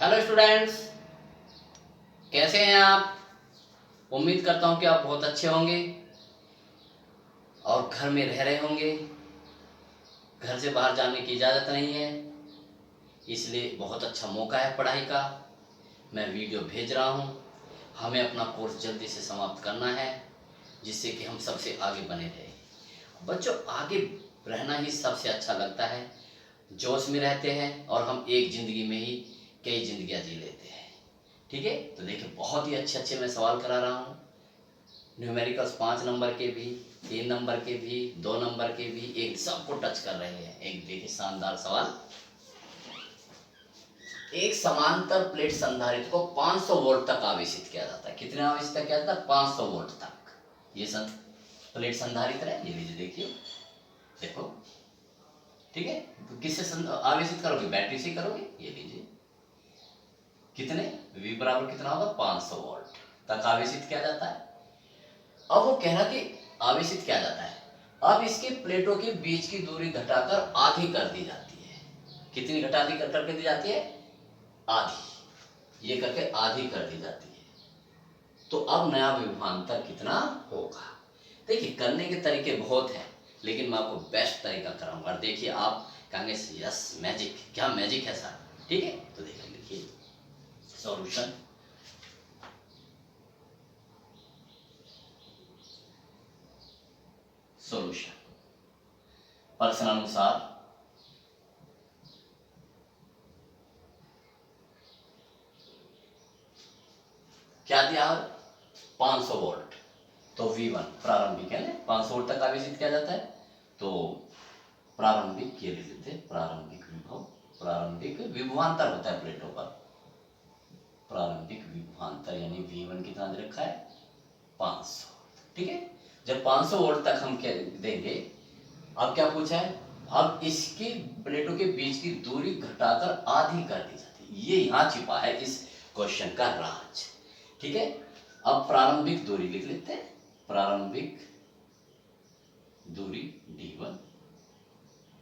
Hello students, कैसे हैं आप। उम्मीद करता हूं कि आप बहुत अच्छे होंगे और घर में रह रहे होंगे। घर से बाहर जाने की इजाज़त नहीं है, इसलिए बहुत अच्छा मौका है पढ़ाई का। मैं वीडियो भेज रहा हूं। हमें अपना कोर्स जल्दी से समाप्त करना है, जिससे कि हम सबसे आगे बने रहें। बच्चों, आगे रहना ही सबसे अच्छा लगता है। जोश में रहते हैं और हम एक ज़िंदगी में ही कई ज़िंदगियाँ जी लेते हैं। ठीक है, तो देखिए बहुत ही अच्छे अच्छे मैं सवाल करा रहा हूँ। न्यूमेरिकल्स 5 नंबर के भी, 3 नंबर के भी, 2 नंबर के भी, एक सबको टच कर रहे हैं। एक देखिए शानदार सवाल। एक समांतर प्लेट संधारित्र को 500 वोल्ट तक आवेशित किया जाता है। कितने आवेशित किया जाता है? 500 वोल्ट तक। ये प्लेट संधारित्र है, ये लीजिए देखिए, देखो। ठीक है, तो किससे आवेशित करोगे? बैटरी से करोगे। ये लीजिए, कितने V बराबर कितना होगा? 500 वोल्ट तक आवेशित किया जाता है। अब वो कह रहा कि आवेशित किया जाता है। अब इसके प्लेटों के बीच की दूरी घटाकर आधी कर दी जाती है। कितनी घटा दी करके दी जाती है? आधी। ये करके आधी कर दी जाती है। तो अब नया विभवांतर कितना होगा? देखिए, करने के तरीके बहुत हैं, लेकिन मैं आपको बेस्ट तरीका कराऊंगा। और देखिए, आप कहेंगे यस मैजिक, क्या मैजिक है सर? ठीक है, तो देखिए लिखिए सॉल्यूशन। सॉल्यूशन प्रश्नानुसार क्या दिया? 500 वोल्ट। तो V1 प्रारंभिक है ना, 500 वोल्ट तक आवेशित किया जाता है। तो प्रारंभिक ये लिख लेते हैं, प्रारंभिक विभव। प्रारंभिक विभवांतर होता है प्लेटों पर। प्रारंभिक विभवांतर यानी V1 कितना दे रखा है? 500। ठीक है, जब 500 वोल्ट तक हम क्या देंगे? अब क्या पूछा है? अब इसकी प्लेटों के बीच की दूरी घटाकर आधी कर दी जाती है। ये यहां छिपा है इस क्वेश्चन का राज। ठीक है, अब प्रारंभिक दूरी लिख लेते हैं। प्रारंभिक दूरी D1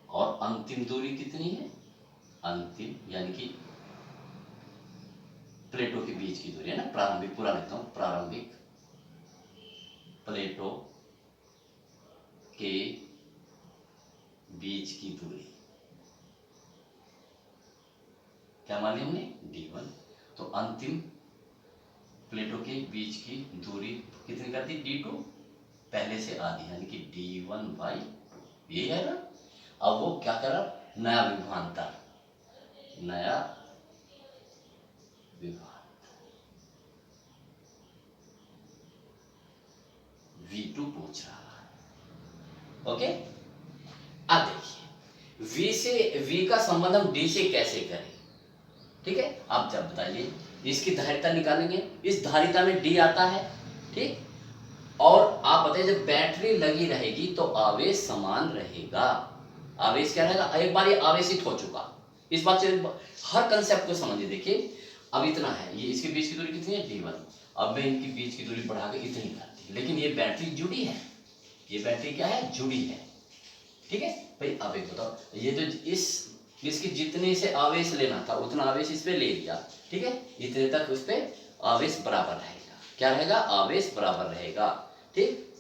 और अंतिम दूरी कितनी है? अंतिम यानी कि प्लेटों के बीच की दूरी है ना। प्रारंभिक पूरा लिखता हूं, प्रारंभिक प्लेटों के बीच की दूरी क्या मानी हमने? D1। तो अंतिम प्लेटों के बीच की दूरी कितनी कर दी? D2, पहले से आधी यानी कि D1/2। यही है ना। अब वो क्या कर रहा? नया विभवांतर, नया विभवांतर V2 पूछ रहा है। ओके, अब देखिए V से V का संबंध हम D से कैसे करें? ठीक है, अब जब बताइए, इसकी धारिता निकालेंगे। इस धारिता में D आता है, ठीक। और आप बताइए, जब बैटरी लगी रहेगी तो आवेश समान रहेगा। आवेश क्या रहेगा? एक बार ये आवेशित हो चुका, इस बात से हर कंसेप्ट को समझिए। देखिए, अब इतना है, ये इसके बीच की दूरी कितनी है? D1। अब मैं इनकी बीच की दूरी बढ़ा के इतनी कर दी, लेकिन ये बैटरी जुड़ी है। ये बैटरी क्या है? जुड़ी है। ठीक है भाई, अब एक बताओ, ये जो इसकी जितने से आवेश लेना था उतना आवेश इस पे ले लिया। ठीक है, इतने तक उस पे आवेश बराबर रहेगा। क्या रहेगा? आवेश बराबर रहेगा। ठीक,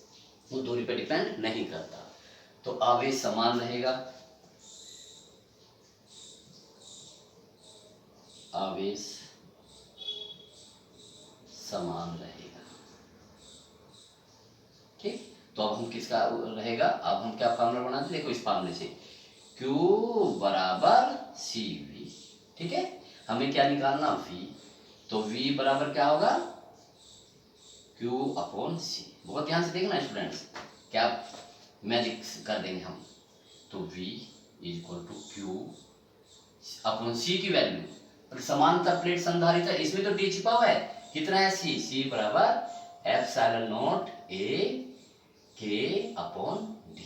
वो दूरी पे डिपेंड नहीं करता, तो आवेश समान रहेगा। आवेश समान रहेगा। ठीक, तो अब हम किसका रहेगा? अब हम क्या फार्मूला बनाते? देखो इस फार्मूले से, Q बराबर CV। ठीक है, हमें क्या निकालना? V। तो V बराबर क्या होगा? Q/C। बहुत ध्यान से देखना स्टूडेंट्स, क्या मैजिक कर देंगे हम। तो V = Q/C की वैल्यू, समांतर प्लेट संधारित्र है, इसमें तो D छिपा हुआ है। कितना है? C बराबर ε0 A K/D।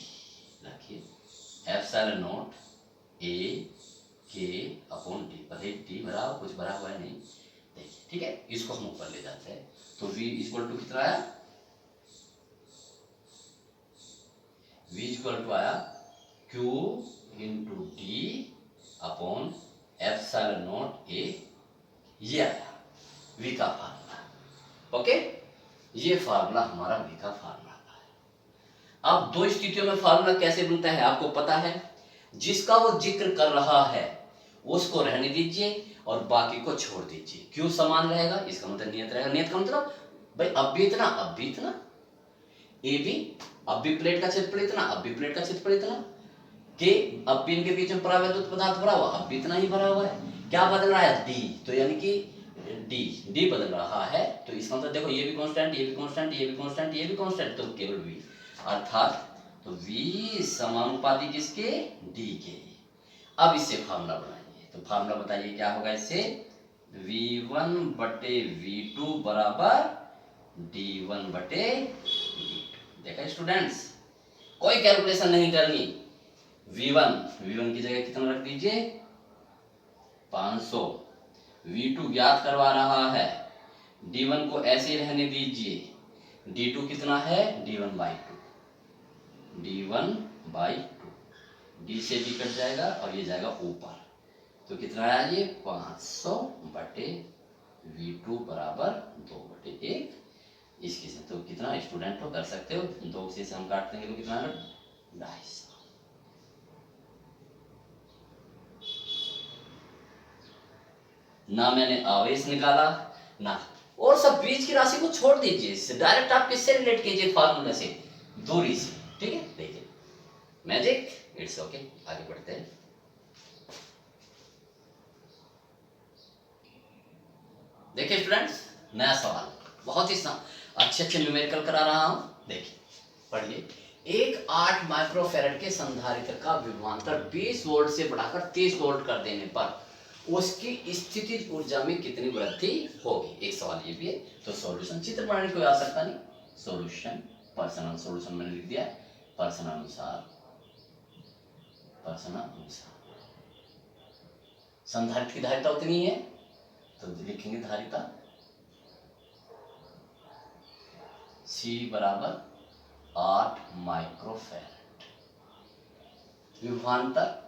रखिए ε0 A K/D। भले D भरा हो, कुछ भरा हुआ है नहीं। देखिए, ठीक है, इसको हम ऊपर ले जाते हैं। तो V = कितना आया? V = आया Q × D/ε0 A ये आया v का फार्मूला। ओके, ये फार्मूला हमारा v का फार्मूला है। अब दो स्थितियों में फार्मूला कैसे बनता है आपको पता है। जिसका वो जिक्र कर रहा है उसको रहने दीजिए और बाकी को छोड़ दीजिए। क्यों समान रहेगा, इसका मतलब नियत रहेगा। नियत का मतलब भाई अब भी इतना, अब भी इतना, ए बी, अब भी प्लेट का क्षेत्रफल इतना, अब भी प्लेट का क्षेत्रफल इतना, के अब भी इनके बीच में परावैद्युत पदार्थ भरा हुआ, अब भी इतना ही भरा हुआ है। क्या बदल रहा है, डी, तो यानी कि डी बदल रहा है। तो इसका मतलब देखो ये भी कांस्टेंट, ये भी कांस्टेंट, ये भी कांस्टेंट, ये भी कांस्टेंट, तो केवल वी, अर्थात तो v समानुपाती किसके, d के। अब इससे फार्मूला बनाइए, तो फार्मूला बताइए क्या होगा इससे। v1 बटे v2 बराबर d1 बटे d2। देखा स्टूडेंट्स, कोई कैलकुलेशन नहीं करनी। v1 की जगह कितना रख दीजिए 500, v2 ज्ञात करवा रहा है, d1 को ऐसे रहने दीजिए, d2 कितना है d1/2, d1/2, d से d कट जाएगा और ये जाएगा ऊपर, तो कितना आया ये 500 बटे v2 बराबर 2/1। इसके से तो कितना स्टूडेंट हो कर सकते हो, 2 से हम काट देंगे तो कितना 250। ना मैंने आवेश निकाला ना, और सब बीच की राशि को छोड़ दीजिए, डायरेक्ट आप किससे रिलेट कीजिए, फार्मूला से, दूरी से। ठीक है, देखिए मैजिक, इट्स ओके। आगे बढ़ते हैं। देखिए स्टूडेंट्स, नया सवाल, बहुत ही अच्छे न्यूमेरिकल करा रहा हूं। देखिए पढ़िए, एक 8 माइक्रोफैरड के संधारित्र का विभवांतर 20 वोल्ट से बढ़ाकर 30 वोल्ट कर देने पर उसकी स्थितिज ऊर्जा में कितनी वृद्धि होगी। एक सवाल ये भी है। तो सॉल्यूशन चित्र बनाने की कोई आवश्यकता नहीं, सॉल्यूशन पर्सन सॉल्यूशन मैंने लिख दिया, पर्सन अनुसार संधारित्र की धारिता उतनी है, तो लिखेंगे धारिता C बराबर 8 माइक्रोफैरड, विभवांतर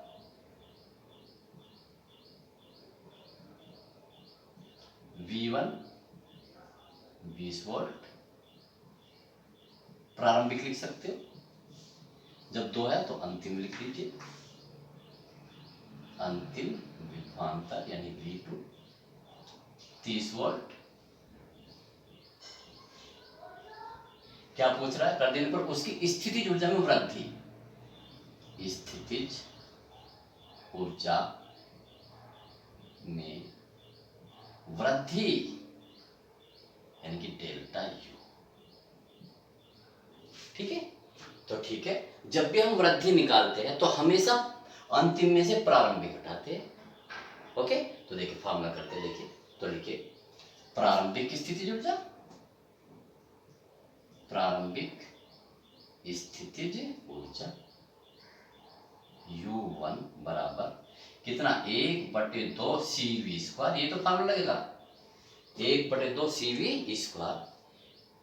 V1 20 वोल्ट, प्रारंभिक लिख सकते हो, जब 2 है तो अंतिम लिख लीजिए, अंतिम विभवांतर यानी V2 30 वोल्ट। क्या पूछ रहा है, कर देने पर उसकी स्थितिज ऊर्जा में वृद्धि, स्थितिज ऊर्जा में वृद्धि यानी कि डेल्टा यू। ठीक है, तो ठीक है, जब भी हम वृद्धि निकालते हैं तो हमेशा अंतिम में से प्रारंभिक घटाते हैं। ओके, तो देखिए फॉर्मूला करते हैं, देखिए तो लिखिए प्रारंभिक स्थितिज ऊर्जा, प्रारंभिक स्थितिज ऊर्जा U1 बराबर कितना 1/2 CV², ये तो फार्मूला लगेगा 1/2 CV²,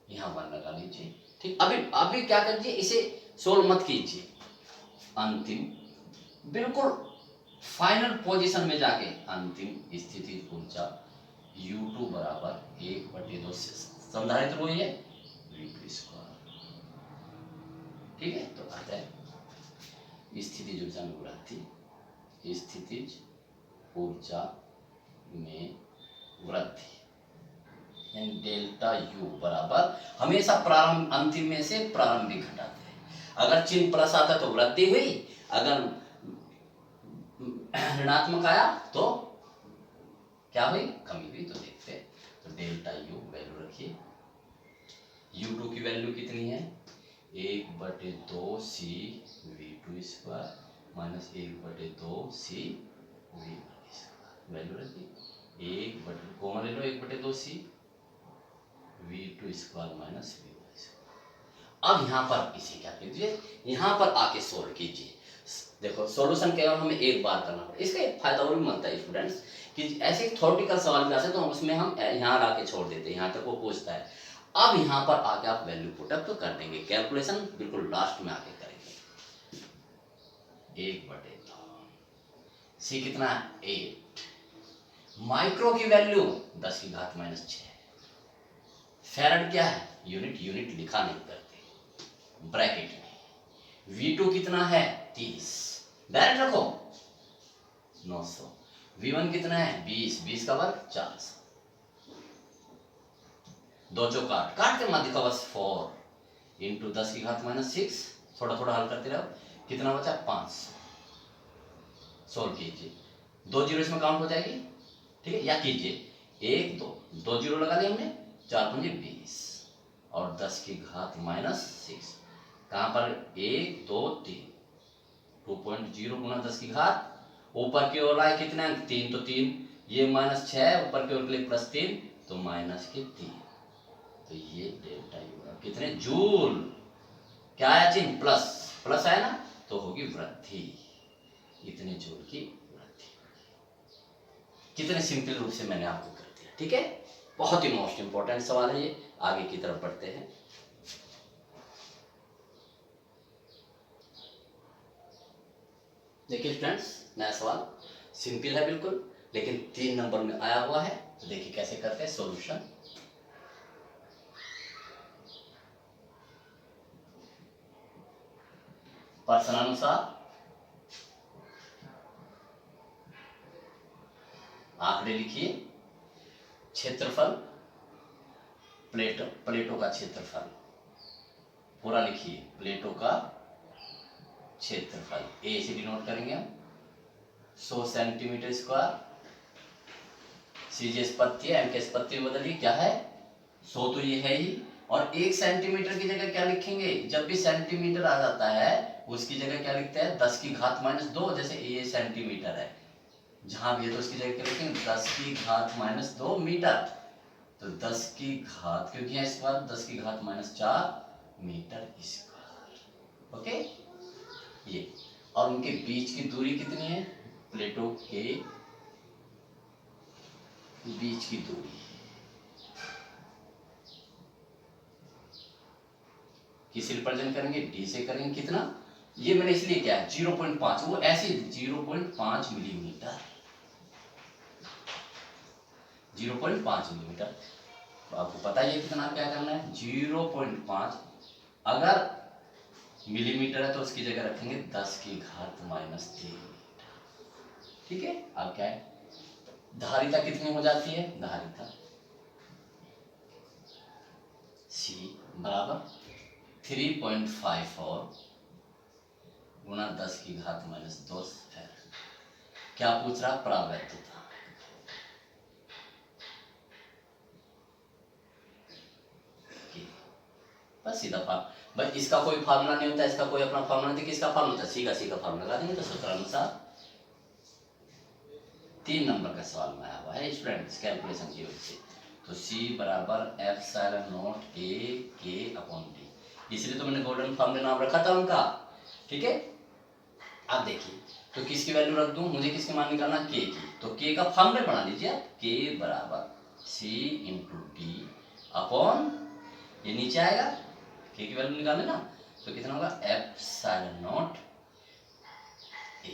यहां 1 लगा लीजिए। ठीक, अभी क्या कीजिए, इसे सोल्व मत कीजिए, अंतिम बिल्कुल फाइनल पोजीशन में जाके अंतिम स्थिति ऊर्जा U2 बराबर 1/2 संधारित्र वही है V2²। ठीक है, तो आता है स्थितिज ऊर्जा में वृद्धि, स्थितिज ऊर्जा में वृद्धि यानी डेल्टा यू बराबर हमेशा प्रारंभ अंतिम में से प्रारंभिक घटाते हैं। अगर चिन्ह प्लस आता तो वृद्धि हुई, अगर ऋणात्मक आया तो क्या हुई, कमी हुई। तो देखते हैं, तो डेल्टा यू वैल्यू रखिए, U2 की वैल्यू कितनी है 1/2 CV² माइनस 1/2 CV², वैल्यू रखिए 1/2 कॉमन ले लो 1/2 CV² माइनस V²। अब यहाँ पर इसे क्या कीजिए, यहाँ पर आके सोल्व कीजिए। देखो सॉल्यूशन केवल हमें एक बार करना पड़ेगा, इसका एक फायदा और भी मिलता है स्टूडेंट्स कि ऐसे थ्योरेटिकल सवाल भी आते तो उसमें हम यहाँ आके छोड़ देते हैं, यहाँ तक वो पूछता है। अब यहाँ पर आके आप वैल्यू पुटअप तो कर देंगे, कैलकुलेशन बिल्कुल लास्ट में आके करेंगे। 1/2 C कितना 8 माइक्रो की वैल्यू 10 की घात माइनस 6। फैराड क्या है? यूनिट, यूनिट लिखा नहीं करते ब्रैकेट में। V2 कितना है? 30, डायरेक्ट रखो 900। V1 कितना है? 20, 20 का वर्ग 400। दो चौक काट, काट के मत दिखा बस। 4 इंटू 10 की घात माइनस 6, थोड़ा थोड़ा हल करते रहो। कितना बचा? 500। सोल्व कीजिए, 2 जीरो इसमें काउंट हो जाएगी, ठीक है? या कीजिए 1 2, 2 जीरो लगा दिया हमने, 4 पंजे 20 और 10 की घात माइनस 6। कहां पर? 1 2 3, 2.0 गुना 10 की घात, ऊपर की ओर आए कितने अंक? 3, तो 3, ये माइनस 6, ऊपर की ओर के लिए प्लस 3, तो माइनस के 3। तो ये डेल्टा यू कितने जूल? क्या आया चिन्ह? प्लस, प्लस आया ना, तो होगी वृद्धि, इतने जूल की वृद्धि। कितने सिंपल रूप से मैंने आपको कर दिया, ठीक है? बहुत ही मोस्ट इंपॉर्टेंट सवाल है ये। आगे की तरफ बढ़ते हैं। देखिए स्टूडेंट्स, नया सवाल सिंपल है बिल्कुल, लेकिन 3 नंबर में आया हुआ है। तो देखिए कैसे करते हैं सॉल्यूशन। प्रश्नानुसार आंकड़े लिखिए। क्षेत्रफल, प्लेटो, प्लेटो का क्षेत्रफल पूरा लिखिए। प्लेटो का क्षेत्रफल ए से डिनोट करेंगे हम, 100 सेंटीमीटर स्क्वायर। सीजे स्पत्ति है, एम के स्पत्ति बदलिए, क्या है? 100 तो ये है ही, और 1 सेंटीमीटर की जगह क्या लिखेंगे? जब भी सेंटीमीटर आ जाता है उसकी जगह क्या लिखते हैं? 10 की घात माइनस 2। जैसे ये सेंटीमीटर है, जहां भी है तो उसकी जगह क्या लिखेंगे? 10 की घात माइनस 2 मीटर। तो 10 की घात, क्योंकि है स्क्वायर, 10 की घात माइनस 4 मीटर स्क्वायर। ओके, ये। और उनके बीच की दूरी कितनी है? प्लेटों के बीच की दूरी किसे रिप्रेजेंट करेंगे? डी से करेंगे। कितना? ये मैंने इसलिए क्या है 0.5, वो ऐसे 0.5 मिलीमीटर, 0.5 मिलीमीटर। तो आपको पता है कितना क्या करना है? 0.5। अगर मिलीमीटर है तो उसकी जगह रखेंगे 10 की घात माइनस 3 मीटर, ठीक है? अब क्या है? धारिता कितनी हो जाती है? धारिता C बराबर 3.54 गुना 10 की घात माइनस 2 फैराड। क्या पूछ रहा? प्रावैधता। बस सीधा फार्मूला, बस इसका कोई फार्मूला नहीं होता, इसका कोई अपना फार्मूला नहीं। किसका फार्मूला होता है? सी का, सी का फार्मूला लगा देंगे। तो सूत्र अनुसार 3 नंबर का सवाल में आया हुआ है स्टूडेंट्स, कैलकुलेशन की वजह से। तो C बराबर epsilon not A K upon D, इसलिए तो मैंने गोल्डन फार्मूला नाम रखा था उनका, ठीक है? आप देखिए, तो किसकी वैल्यू रख दूं? मुझे किसकी मान निकालना? K की। तो K का फार्मूला बना लीजिए आप। K बराबर C इंटू D अपॉन, ये नीचे आएगा, K की वैल्यू निकालने ना, तो कितना होगा? Epsilon not A।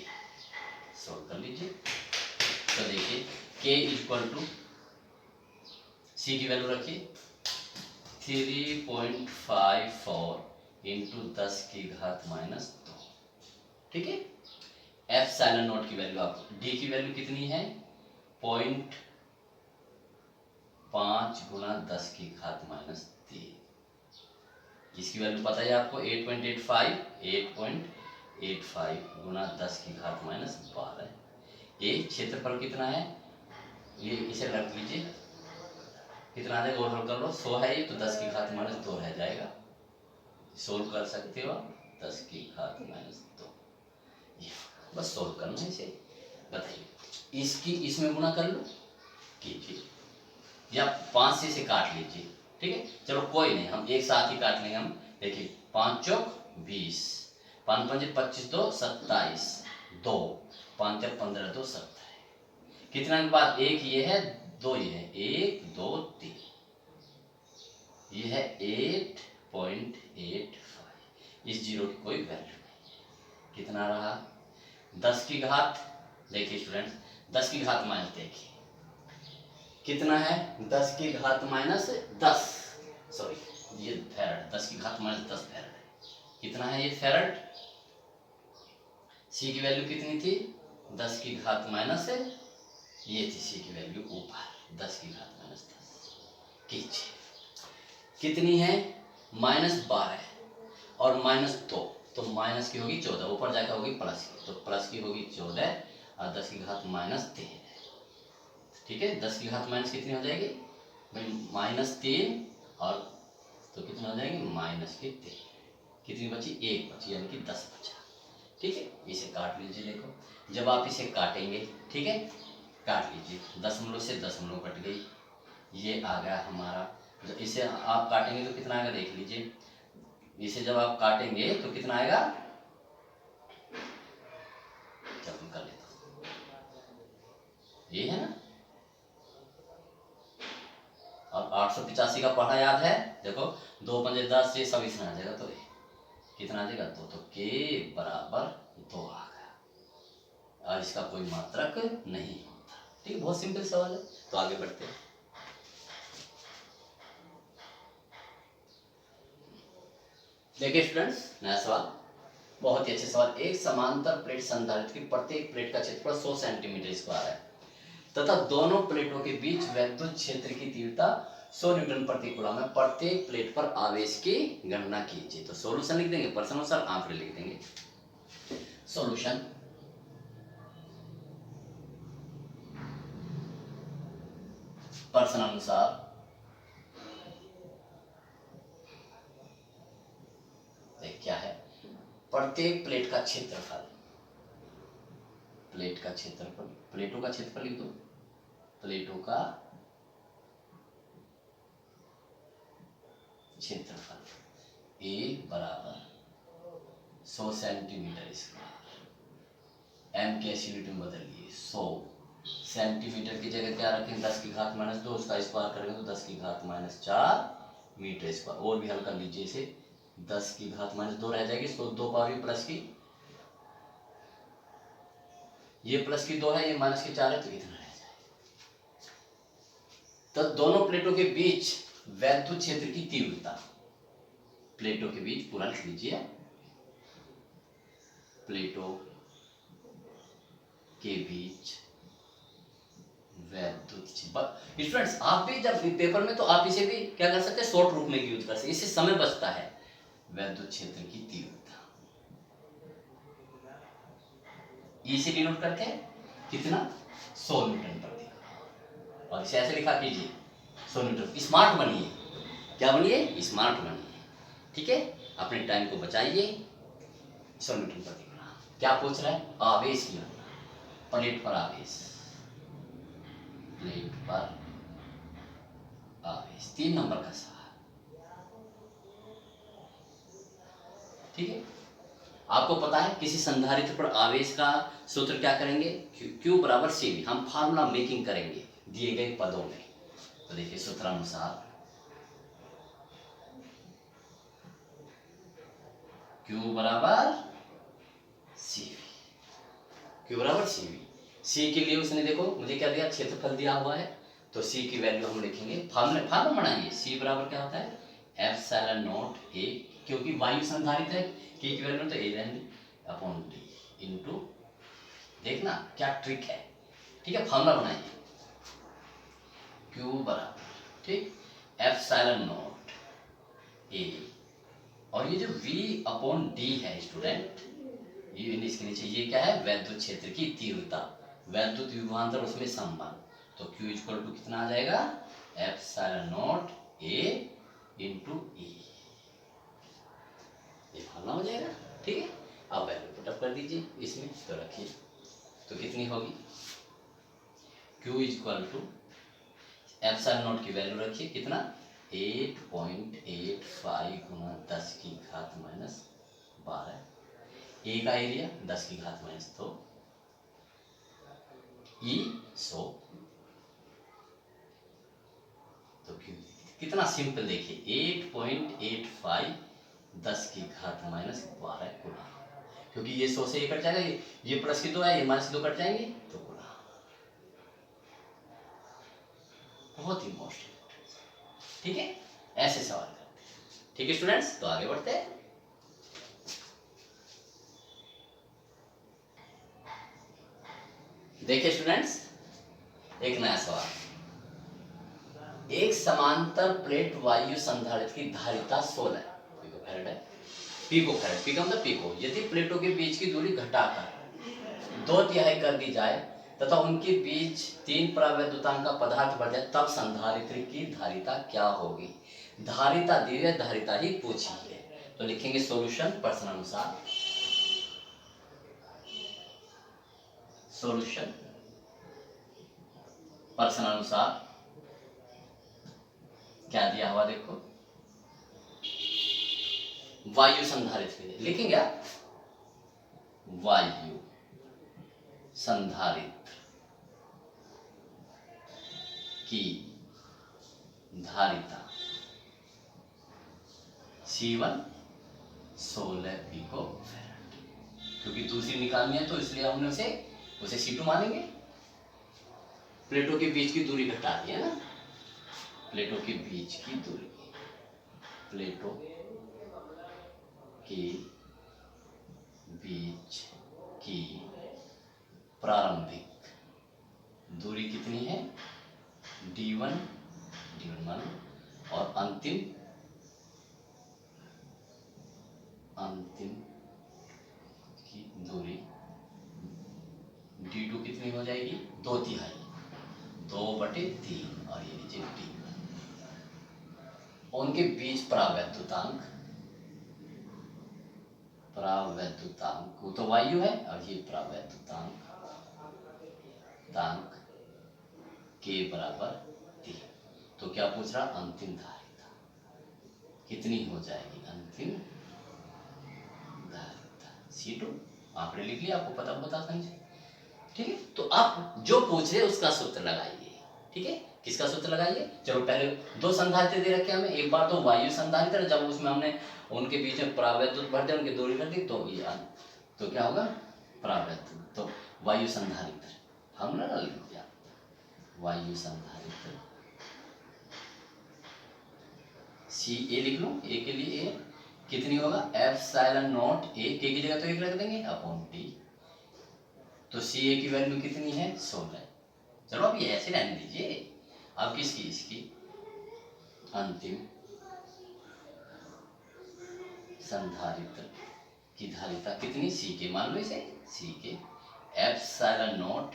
सोल्व कर लीजिए। तो देखिए K इक्वल टू, C की वैल्यू रखिए 3.54 इंटू 10 की घात माइनस 2, ठीक है? एप्सिलॉन नॉट की वैल्यू, आप D की वैल्यू कितनी है? 0.5 गुना 10 की घात माइनस 3। इसकी वैल्यू पता है आपको? 8.85 गुना 10 की घात माइनस 12। ये क्षेत्रफल कितना है? ये इसे रख लीजिए, कितना आ जाएगा? और कर लो, 100 है ये, तो 10 की घात माइनस 2 रह जाएगा। सोल्व कर सकते हो, 10 की घात माइनस 2। बस सोल्व करना है इसे। बताइए, इसकी इसमें गुना कर लो, कीजिए, या 5 से इसे काट लीजिए, ठीक है? चलो कोई नहीं, हम एक साथ ही काट लेंगे हम। देखिए 5 चौक 20, 5 पंजे 25, 2 27, 2 5 4 15, 2 17। कितना के बाद? एक ये है, 2 ये है, 1 2 3, ये है 8.85। इस जीरो की कोई वैल्यू नहीं। कितना रहा? 10 की घात, देखिए स्टूडेंट्स, 10 की घात माइनस, देखिए कितना है 10 की घात माइनस 10, सॉरी ये फैरड, 10 की घात माइनस 10 फैरड है। कितना है ये फैरड? सी की वैल्यू कितनी थी 10 की घात माइनस, ये थी सी की वैल्यू ऊपर 10 की घात माइनस 10 कीजिए। कितनी है -12 और -2, तो माइनस की होगी 14, ऊपर जाकर होगी प्लस की, तो प्लस की होगी 14 और 10 की घात माइनस 3। ठीक है, 10 की घात माइनस कितनी हो जाएगी भाई -3, और तो कितना हो जाएगी -3, कितनी बची 1 बची, यानी कि 10 बचा। ठीक है, इसे काट लीजिए। देखो जब आप इसे काटेंगे, ठीक है, काट लीजिए, दशमलव से दशमलव कट गई, ये आ गया हमारा। जब इसे आप काटेंगे तो कितना आएगा देख लीजिए, इसे जब आप काटेंगे तो कितना आएगा, जब हम कर लेते ये है ना। अब 885 का पढ़ा याद है, देखो 2 पंजे 10, ये सब इसमें आ जाएगा, तो कितना आ जाएगा 2, तो के बराबर 2 आ गया, और इसका कोई मात्रक नहीं होता। ठीक है, बहुत सिंपल सवाल है, तो आगे बढ़ते हैं। देखिए स्टूडेंट्स, नया सवाल, बहुत ही अच्छे सवाल। एक समांतर प्लेट संधारित्र की प्रत्येक प्लेट का क्षेत्रफल 100 सेंटीमीटर स्क्वायर है तथा दोनों प्लेटों के बीच वैद्युत क्षेत्र की तीव्रता 100 न्यूटन प्रति कूलम है। प्रत्येक प्लेट पर आवेश की गणना कीजिए। तो सॉल्यूशन लिख देंगे, प्रश्न अनुसार आंकड़े लिख देंगे। सॉल्यूशन, प्रश्न अनुसार क्या है, प्रत्येक प्लेट का क्षेत्रफल, प्लेट का क्षेत्रफल, प्लेटों का क्षेत्रफल लिख दो, प्लेटों का क्षेत्रफल ए बराबर 100 सेंटीमीटर स्क्वायर, एम के यूनिट में बदलिए 100 सेंटीमीटर की जगह क्या रखें 10 की घात -2, उसका स्क्वायर करेंगे तो 10 की घात -4 मीटर स्क्वायर। और भी हल कर लीजिए इसे, 10 की घात -2 रह जाएगी, तो 2 पावर प्लस की, ये प्लस की 2 है, ये माइनस की 4 है, तो इतना रह जाएगा। तो दोनों प्लेटों के बीच वैद्युत क्षेत्र की तीव्रता, प्लेटों के बीच पूरा लिख लीजिए, प्लेटों के बीच वैद्युत क्षेत्र। स्टूडेंट्स आप भी जब पेपर में, तो आप इसे भी क्या कर सकते हैं, शॉर्ट रूप में यूज कर सकते, इससे समय बचता है। वैद्युत क्षेत्र की तीव्रता ई से डिनोट करके कितना 100 न्यूटन प्रति, और इसे ऐसे लिखा कीजिए 100 न्यूटन। स्मार्ट बनिए, क्या बनिए, स्मार्ट बनिए। ठीक है, अपने टाइम को बचाइए। 100 न्यूटन प्रति कूलम। क्या पूछ रहा है, आवेश की गणना, प्लेट पर आवेश, प्लेट पर आवेश, 3 नंबर का सवाल। ठीक है, आपको पता है किसी संधारित्र पर आवेश का सूत्र क्या करेंगे, Q बराबर CV, हम फार्मूला मेकिंग करेंगे दिए गए पदों में। तो देखिए सूत्र अनुसार Q बराबर CV, Q बराबर CV। C के लिए उसने देखो मुझे क्या दिया, क्षेत्रफल दिया हुआ है, तो C की वैल्यू हम लिखेंगे, फार्मूला बनाएंगे। C बराबर क्या होता है ε0 A, क्योंकि वायु संधारित है, K की वैल्यू तो A रहेंगे अपॉन D इंटू, देखना क्या ट्रिक है। ठीक है, फार्मूला बनाइए, Q बराबर, ठीक, ε0 A, और ये जो V अपॉन D है स्टूडेंट, ये इसके नीचे ये क्या है, वैद्युत क्षेत्र की तीव्रता, वैद्युत विभवांतर उसमें संबंध, तो Q इक्वल टू कितना आ जाएगा ε0 A इंटू E, ये फार्मूला हो जाएगा। ठीक है, अब वैल्यू पुटअप कर दीजिए इसमें, तो रखिए, तो कितनी होगी, Q इक्वल टू ε0 की वैल्यू रखिए कितना 8.85 गुना 10 की घात -12, ए का एरिया 10 की घात -2, ई 100, तो कितना सिंपल देखिए 8.85 10 की घात -12 गुना, क्योंकि ये 100 से ये कट जाएगा, ये प्लस की 2 है, ये माइनस की 2 कट जाएंगे, तो गुना बहुत ही मोस्ट इंपॉर्टेंट। ठीक है, ऐसे सवाल करते हैं। ठीक है स्टूडेंट्स, तो आगे बढ़ते हैं। देखिए स्टूडेंट्स, एक नया सवाल। एक समांतर प्लेट वायु संधारित्र की धारिता 16 पिकोफैरेड है। पिकोफैरेड, पिको मतलब पिको। यदि प्लेटों के बीच की दूरी घटाकर 2/3 कर दी जाए तथा उनके बीच 3 परावैद्युतांक का पदार्थ बढ़ जाए, तब संधारित्र की धारिता क्या होगी? धारिता दी है, धारिता ही पूछी है। तो लिखेंगे सॉल्यूशन प्रश्न अनुसार। सॉल्यूशन प्रश्न अनुसार क्या दिया हुआ देखो। वायु संधारित्र लिखेंगे आप, वायु संधारित्र की धारिता C1 16 पिकोफैरेड। क्योंकि दूसरी निकालनी है तो इसलिए हमने उसे C2 मानेंगे। प्लेटों के बीच की दूरी घटा दी है ना, प्लेटों के बीच की दूरी, प्लेटों के बीच की प्रारंभिक दूरी कितनी है? D1 मानो, और अंतिम की दूरी D2 कितनी हो जाएगी? 2/3, 2/3, और ये लीजिए D1। उनके बीच परावैद्युतांक तो वायु है, और ये परावैद्युतांक के बराबर 3। तो क्या पूछ रहा? अंतिम धारिता कितनी हो जाएगी? अंतिम धारिता C2। आंकड़े लिख लिया, आपको पता बता समझे। ठीक है, तो आप जो पूछ रहे उसका सूत्र लगाइए। ठीक है, किसका सूत्र लगाइए? चलो पहले 2 संधारित्र दे रखे हमें। एक बार तो वायु संधारित्र, जब उसमें हमने उनके बीच में परावैद्युत भर दिया, उनकी दूरी कर दी, तो ये तो क्या होगा? परावैद्युत। तो वायु संधारित्र हमने लिख दिया, वायु संधारित्र CA लिख लो। ए के लिए कितनी होगा? एप्सिलॉन नॉट A, के की जगह तो 1 रख देंगे, अपॉन T। तो CA की वैल्यू कितनी है? 16। चलो अब ये ऐसे रहने दीजिए। अब किसकी? इसकी अंतिम संधारित्र की धारिता कितनी? C के मान लो इसे, C के एप्सिलॉन नॉट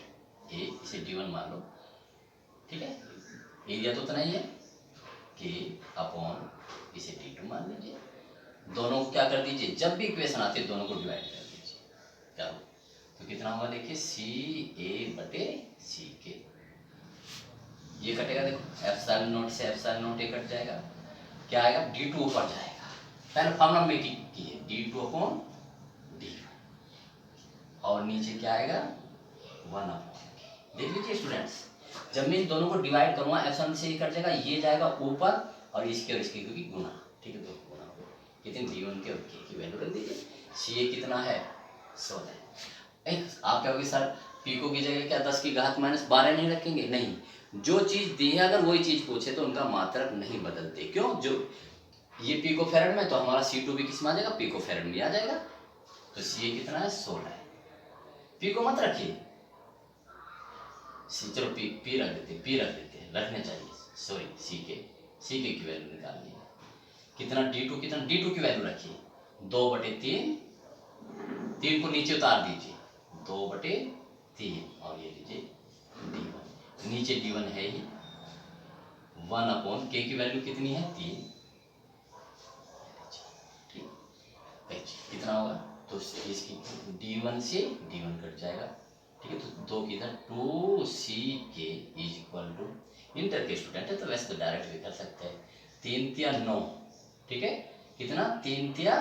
A, इसे D1 मान लो। ठीक है, एरिया तो उतना ही है, K अपॉन इसे D2 मान लीजिए। दोनों को क्या कर दीजिए, जब भी इक्वेशन आती है दोनों को डिवाइड कर दीजिए। चलो तो कितना होगा देखिए, CA/CK। ये कटेगा, देखो एप्सिलॉन नॉट से एप्सिलॉन नॉट A कट जाएगा। क्या आएगा? D2 ऊपर जाएगा। पहले फॉर्मूला में की है, D2 अपॉन D1, और नीचे क्या आएगा? 1 अपॉन। देख लीजिए स्टूडेंट्स, जब मैं इन दोनों को डिवाइड करूंगा, एप्सिलॉन से कट जाएगा, ये जाएगा ऊपर, और इसके क्योंकि गुना। ठीक है, तो गुना कितने? D1 के और K की वैल्यू रख दीजिए। CA कितना है? 16। आप क्या होगी सर, पिको की जगह क्या 10 की घात -12 नहीं रखेंगे? नहीं, जो चीज दी है अगर वही चीज पूछे तो उनका मात्रक नहीं बदलते। क्यों? जो ये पिकोफैरेड में, तो हमारा C2 भी किस में आ जाएगा? पिकोफैरेड में आ जाएगा। तो CA कितना है? 16 है। पिको मत रखिए, चलो पी रख देते हैं, रखने चाहिए, सॉरी C के की वैल्यू निकालनी है। कितना? D2 कितना? D2 की वैल्यू रखिए 2/3, 3 को नीचे उतार दीजिए, 2/3, और ये लीजिए D1, नीचे D1 है ही, 1 अपॉन K की वैल्यू कितनी है? 3। ठीक, कितना होगा? तो इसकी D1 से D1 कट जाएगा। ठीक है, तो 2 की इधर 2CK is equal to, inter के स्टूडेंट है तो वैसे तो डायरेक्ट भी कर सकते हैं, 3 तिया 9। ठीक है, कितना? 3 तिया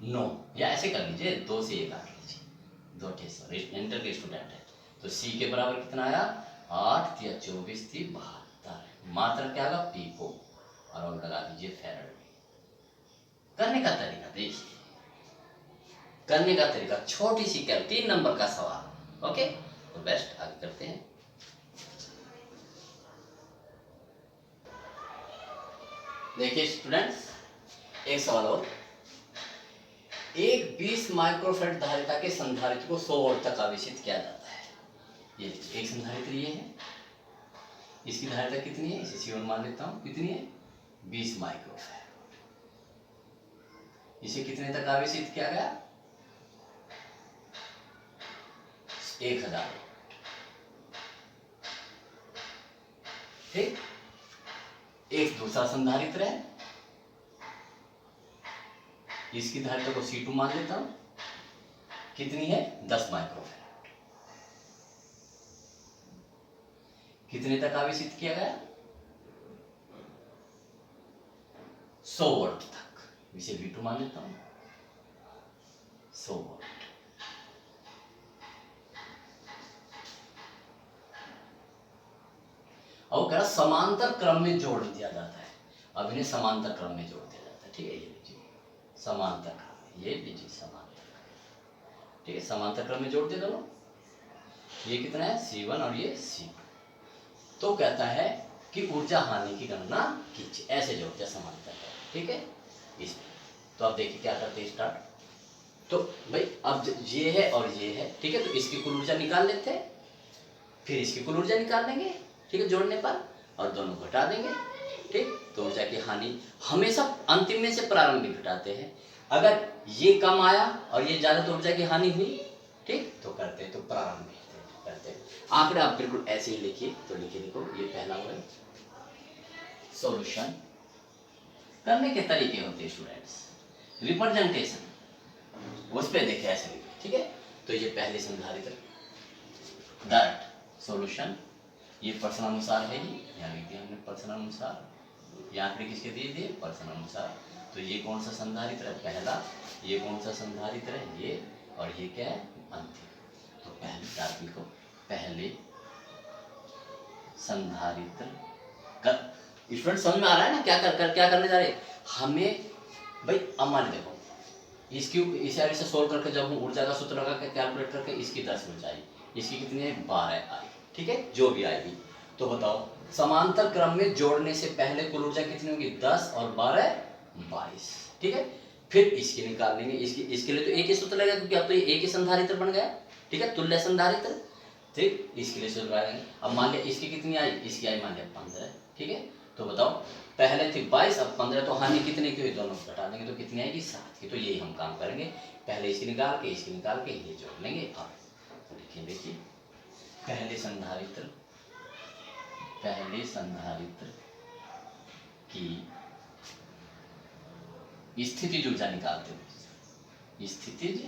9, या ऐसे कर लीजिए, 2 से 1 काट लीजिए, 2 सॉरी इंटर के स्टूडेंट है। तो C के बराबर कितना आया? 8 तिया 24 थी 72। मात्रक क्या होगा? पिको, और लगा दीजिए फैरेड। करने का तरीका देखिए, करने का तरीका छोटी सी क्या, 3 नंबर का सवाल। ओके, तो बेस्ट आगे करते हैं। देखिए स्टूडेंट्स, एक सवाल और। एक 20 माइक्रोफेरेड धारिता के संधारित्र को 100 वोल्ट तक आवेशित किया जाता है। ये एक संधारित्र ये है, इसकी धारिता कितनी है, इसे C1 मान लेता हूं, कितनी है 20 माइक्रोफेरेड। इसे कितने तक आवेशित किया गया 1000। ठीक। एक दूसरा संधारित्र है, इसकी धारिता को C2 मान लेता हूं, कितनी है 10 माइक्रोफेरेड। कितने तक आवेशित किया गया 100 वोल्ट तक, इसे V2 मान लेता हूं 100 वोल्ट। और कह रहा समांतर क्रम में जोड़ दिया जाता है। अब इन्हें समांतर क्रम में जोड़ दिया जाता है। ठीक है, ये लीजिए समांतर क्रम, ये लीजिए समांतर क्रम। ठीक है, समांतर क्रम में जोड़ दिया दोनों। ये कितना है C1 और ये C2। तो कहता है कि ऊर्जा हानि की गणना कीजिए, ऐसे जोड़ दिया समांतर क्रम। ठीक है, इसमें तो आप देखिए क्या करते हैं स्टार्ट। तो भाई अब ये है और ये है, ठीक है, तो इसकी कुल ऊर्जा निकाल लेते हैं, फिर इसकी कुल ऊर्जा निकाल लेंगे, ठीक है, जोड़ने पर, और दोनों घटा देंगे। ठीक, तो ऊर्जा की हानि हमेशा अंतिम में से प्रारंभ में घटाते हैं। अगर ये कम आया और ये ज्यादा तो ऊर्जा की हानि हुई, ठीक, तो करते हैं तो प्रारंभ में करते हैं। आंकड़े आप बिल्कुल ऐसे ही लिखिए, तो लिखिए, देखो ये पहला हुआ है। सॉल्यूशन करने के तरीके होते हैं स्टूडेंट्स, रिप्रेजेंटेशन उस पे देखे ऐसे लिखिए। ठीक है, तो ये पहले संधारित्र डायरेक्ट सॉल्यूशन, ये प्रश्नानुसार है, ये यहाँ लिख दिया हमने प्रश्नानुसार। ये आंकड़े किसके दिए दिए प्रश्नानुसार। तो ये कौन सा संधारित्र है पहला, ये कौन सा संधारित्र है ये, और ये क्या है अंतिम। तो पहले टारगेट को पहले संधारित्र कर। स्टूडेंट समझ में आ रहा है ना क्या क्या करने जा रहे हैं हमें भाई। अब मान देखो इसकी इसे सोल्व करके जब हम ऊर्जा का सूत्र लगा के कैलकुलेट करके इसकी 10 ऊर्जा आई, इसकी कितनी है 12 आई। ठीक है, जो भी आएगी। तो बताओ समांतर क्रम में जोड़ने से पहले कुल ऊर्जा कितनी होगी 10 और 12 22। ठीक है, फिर इसकी निकाल लेंगे, इसके लिए तो एक ही सूत्र लगेगा क्योंकि अब तो ये एक ही संधारित्र बन गया। ठीक है, तुल्य संधारित्र। ठीक, इसके लिए सूत्र लगाएंगे। अब मान लिया इसकी कितनी आई, इसकी आई मान लिया 15। ठीक है, तो बताओ पहले थी 22 अब 15, तो हानि कितने की हुई दोनों घटा देंगे तो कितनी आएगी 7 की। तो यही हम काम करेंगे, पहले इसकी निकाल के ये जोड़ लेंगे। अब देखिए पहले संधारित्र की स्थितिज ऊर्जा निकालते हुए, स्थितिज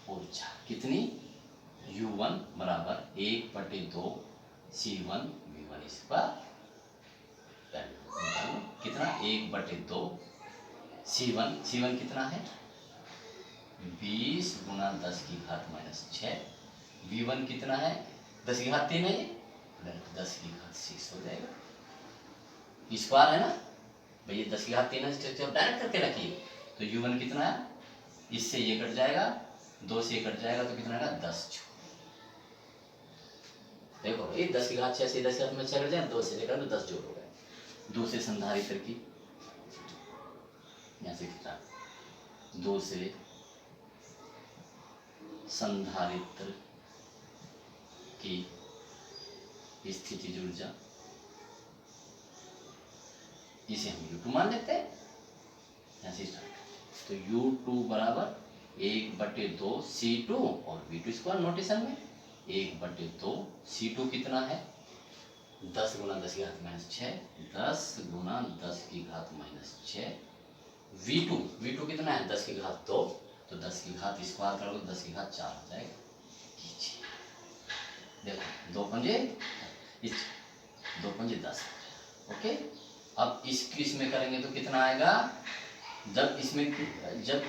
ऊर्जा कितनी U1 बराबर 1/2 C1 V1 इस पर कितना 1/2 C1 कितना है 20 गुना 10 की घात -6। V1 कितना है 10 की घात 3 है, ये 10 की घात 6 हो जाएगा। स्क्वायर है ना भैया, 10 की घात 3 जब डायरेक्ट करके रखिए तो U1 कितना है, इससे ये कट जाएगा, 2 से कट जाएगा तो कितना आएगा 10। देखो ये 10 की घात 6 से 10 की घात में 6 कट जाएगा, 2 से लेकर तो 10 जोड़ हो गए। दूसरे संधारित्र की यहाँ से कितना, दूसरे संधारित्र की स्थितिज ऊर्जा, इसे हम U2 मान लेते हैं यहाँ से स्टार्ट। तो U2 बराबर 1/2 C2 और V2 स्क्वायर नोटेशन में 1/2 C2 कितना है 10 गुना 10 की घात -6, 10 गुना 10 की घात -6। V2 कितना है 10 की घात 2, तो 10 की घात स्क्वायर करोगे तो 10 की घात 4 हो जाएगा। देखो 2 पंजे 10। ओके, अब इसमें करेंगे तो कितना आएगा, जब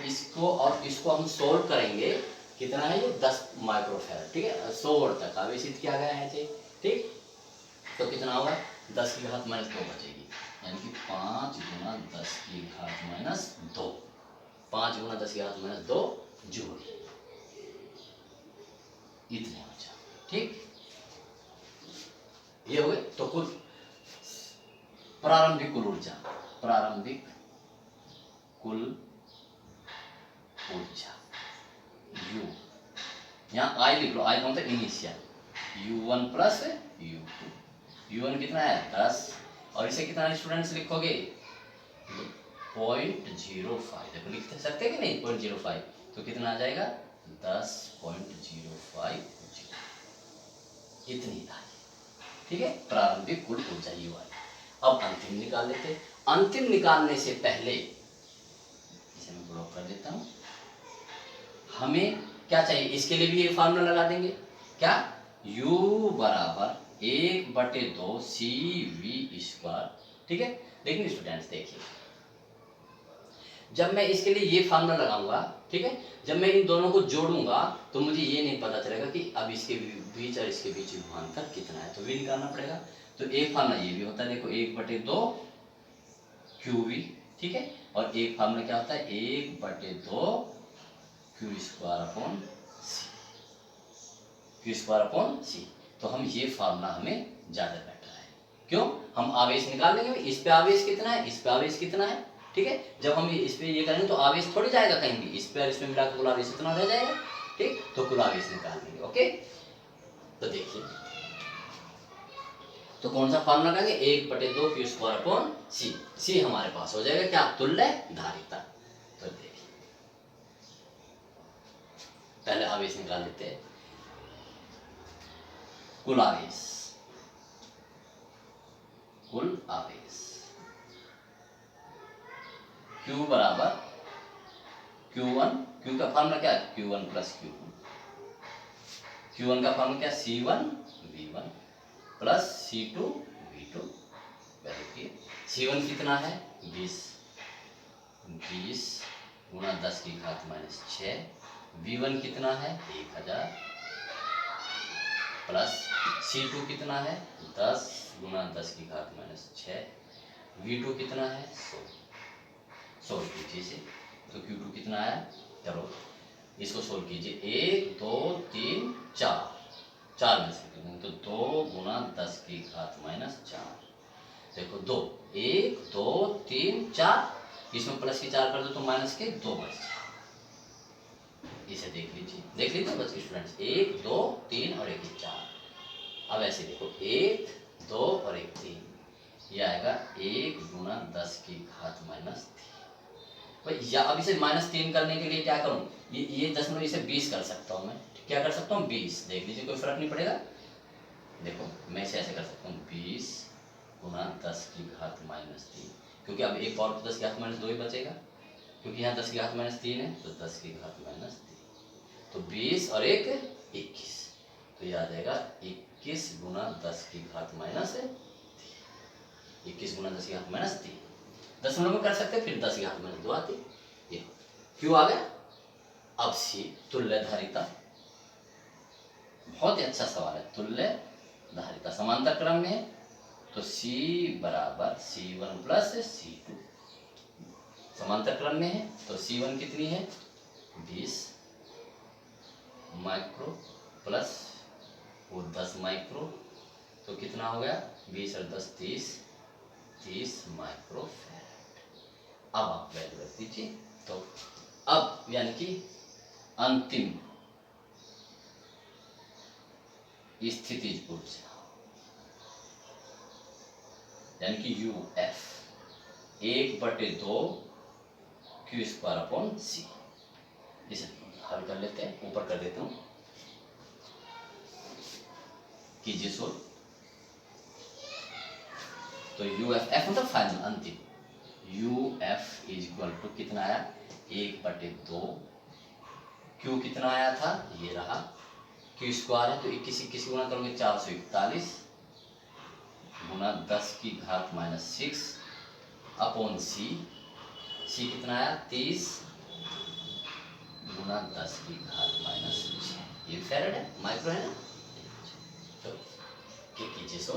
इसको और इसको हम सोल्व करेंगे कितना है ये 10 माइक्रोफेरेड। ठीक है, 100 वोल्ट तक आवेशित किया गया है। ठीक, तो कितना होगा 10 की घात -2 बचेगी, यानी कि 5 गुना 10 की घात -2, 5 गुना 10 की घात -2 जूल, इतने बचा। ठीक, ये हो गए। तो कुल प्रारंभिक कुल ऊर्जा प्रारंभिक कुल ऊर्जा U, यहाँ आई लिख लो, आई का मतलब initial, U1 plus U2, U1 कितना है 10, और इसे कितना स्टूडेंट्स लिखोगे 0.05, देखो लिख सकते कि नहीं 0.05, तो कितना आ जाएगा 10.05, इतनी था, ठीक है, प्रारंभिक कुल ऊर्जा U आई। अब अंतिम निकाल लेते हैं। अंतिम निकालने से पहले इसे मैं ब्लॉक कर देता हूं, हमें क्या चाहिए, इसके लिए भी ये फार्मूला लगा देंगे, क्या U बराबर 1/2 CV², ठीक है। लेकिन स्टूडेंट्स देखिए, जब मैं इसके लिए ये फार्मूला लगाऊंगा, ठीक है, जब मैं इन दोनों को जोड़ूंगा तो मुझे ये नहीं पता चलेगा कि अब इसके बीच और इसके बीच विभवांतर कितना है, तो भी निकालना पड़ेगा। तो एक फार्मूला ये भी होता है, देखो 1/2 QV, ठीक है, और एक फार्मूला क्या होता है 1/2 Q²/C। तो हम ये फार्मूला हमें ज्यादा बेटर है, क्यों, हम आवेश निकाल लेंगे, इस पे आवेश कितना है, इस पे आवेश कितना है, ठीक है। जब हम इस पे ये करेंगे तो आवेश थोड़ी जाएगा कहीं भी, इस पे और इसमें मिलाकर कुल आवेश इतना रह जाएगा, ठीक, तो कुल आवेश निकाल लेंगे। ओके, तो देखिए, तो कौन सा फार्मूला लगाएंगे 1/2 Q²/C, C हमारे पास हो जाएगा क्या, तुल्य धारिता। तो देखिए पहले आवेश निकाल लेते हैं, कुल आवेश, Q बराबर Q1, Q का फार्मूला क्या है Q1 प्लस Q2, Q1 का फार्मूला क्या C1 V1 plus C2 V2, C1 कितना है 20 गुणा 10 की घात -6, V1 कितना है 1000 प्लस C2 कितना है 10 गुणा 10 की घात -6, V2 कितना है 100 कीजिए इसे, तो Q2 कितना आया, चलो इसको सोल्व कीजिए, 1 2 3 4 में से तो 2 गुणा 10 की घात -4, देखो 2 1 2 3 4, इसमें प्लस के 4 कर दो तो माइनस के 2 बच जाए, इसे देख लीजिए बच गए स्टूडेंट्स, 1 2 3 और 1 4। अब ऐसे देखो 1 2 और 1 3, ये आएगा 1 गुणा 10 की घात -3, या अब इसे -3 करने के लिए क्या करूं, ये दशमलव इसे 20 कर सकता हूं मैं, क्या कर सकता हूं 20, देख लीजिए कोई फर्क नहीं पड़ेगा, देखो मैं इसे ऐसे कर सकता हूं 20 गुणा 10 की घात -3, क्योंकि अब एक पावर तो 10 की घात -2 ही बचेगा, क्योंकि यहाँ 10 की घात -3 है, तो 10 की घात -3, तो 20 और 1 21, तो ये आ जाएगा 21 गुणा 10 की घात -3, 21 गुणा 10 की घात -3, दशमलव में कर सकते, फिर 10 की घात -2 आती, ये क्यों आ गया। अब C तुल्य धारिता, बहुत ही अच्छा सवाल है, तुल्य धारिता समांतर क्रम में है, तो C बराबर C1 प्लस C2, समांतर क्रम में है तो C1 कितनी है 20 माइक्रो प्लस वो 10 माइक्रो, तो कितना हो गया 20 और 10 30 माइक्रो। अब आप वैल्यू रख दीजिए, तो अब यानी कि अंतिम स्थितिज ऊर्जा यानी कि UF 1/2 Q²/C, इसे हल कर लेते हैं, ऊपर कर देता हूं, कीजिए सोल्व, तो UF मतलब फाइनल अंतिम, UF इज इक्वल टू कितना आया 1/2, Q कितना आया था ये रहा, Q² है तो 21 गुणा करोगे 441 गुणा 10 की घात -6 अपॉन C कितना आया 30 गुणा 10 की घात -6, ये फैरेड है, माइक्रो है ना, तो क्या कीजिए सो,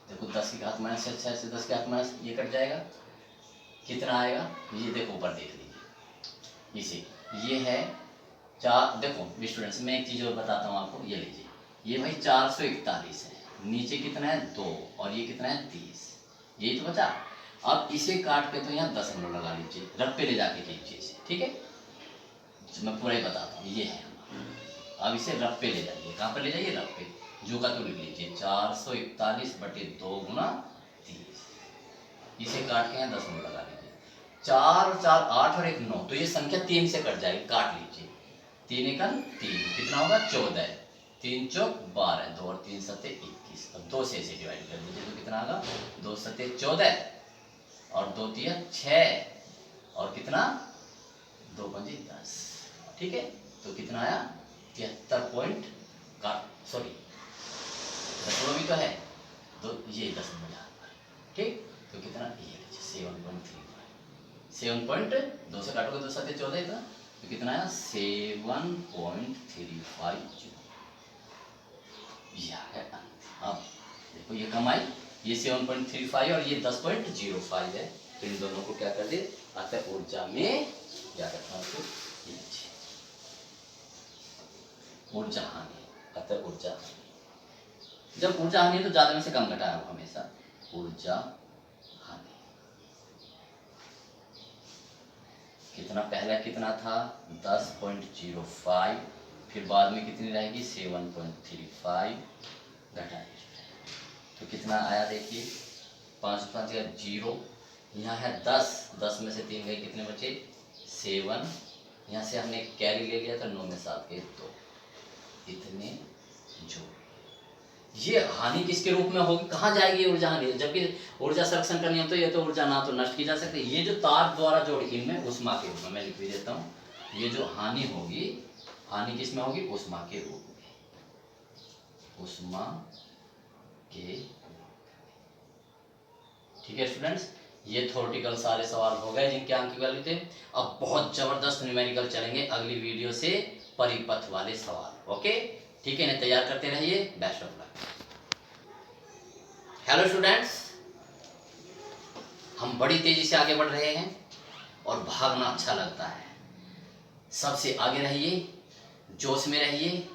देखो 10 की घात -6 से 10 की घात ये कट जाएगा, कितना आएगा ये देखो ऊपर देख लीजिए, इसे ये है देखो स्टूडेंट्स मैं एक चीज और बताता हूँ आपको, ये लीजिए, ये भाई 441 है, नीचे कितना है 2 और ये कितना है 30, यही तो बचा, अब इसे काट के तो यहाँ दशमलव लगा लीजिए, रफ पे ले जाके कीजिए इसे, ठीक है। मैं पूरा ही बताता हूँ, ये है। अब इसे रफ पे ले जाइए, कहाँ पर ले जाइए, रफ पे। जो का तो लिख लीजिए 441/2 गुना 30। इसे काट के यहाँ दशमलव लगा लीजिए। 4 और 4 8 और 1 9, तो ये संख्या 3 से कट जाएगी, काट लीजिए। 3 एकम 3, कितना होगा 14, 3 चौक 12, 2 और 3 सत्ते 21। अब 2 से इसे डिवाइड कर दीजिए तो कितना आएगा, 2 सत्ते 14 और 2 तिया 6 और कितना 2 पंजे 10, ठीक है। तो कितना आया 73 पॉइंट का, सॉरी दशमलव भी तो है, तो ये दशमलव यहाँ पर, ठीक। तो कितना ये 7.35, 7.2 से काटोगे 2 सत्ते 14 था, तो कितना आया 7.35। यह है अंत। अब देखो ये कम आई, ये 7.35 और ये 10.05 है, तो इन दोनों को क्या कर दे, अतः ऊर्जा में क्या करता हूँ, ऊर्जा हानि, अतः ऊर्जा हानि। जब ऊर्जा हानि है तो ज्यादा में से कम घटाया हो हमेशा, ऊर्जा हानि। कितना पहले कितना था 10.05, फिर बाद में कितनी रहेगी 7.35 घटाइए, तो कितना आया देखिए 5 5 0, यहाँ है 10 में से 3 गए, कितने बचे 7, यहाँ से हमने कैरी ले लिया था 9 में 7 गए 2, इतने जो ये हानि किसके रूप में होगी, कहाँ जाएगी ऊर्जा हानि, जबकि ऊर्जा संरक्षण का नियम तो ये तो ऊर्जा ना तो नष्ट की जा सकती है, ये जो तार द्वारा जोड़ इनमें उष्मा के रूप में मैं लिख भी देता हूँ, ये जो हानि होगी, हानि किसमें होगी उष्मा के रूप में, उष्मा के, ठीक है स्टूडेंट्स। ये थ्योरेटिकल सारे सवाल हो गए जिनके अंक की वैल्यू थे। अब बहुत जबरदस्त न्यूमेरिकल चलेंगे अगली वीडियो से, परिपथ वाले सवाल, ओके ठीक है, इन्हें तैयार करते रहिए, best of luck. Hello students, हम बड़ी तेजी से आगे बढ़ रहे हैं और भागना अच्छा लगता है, सबसे आगे रहिए, जोश में रहिए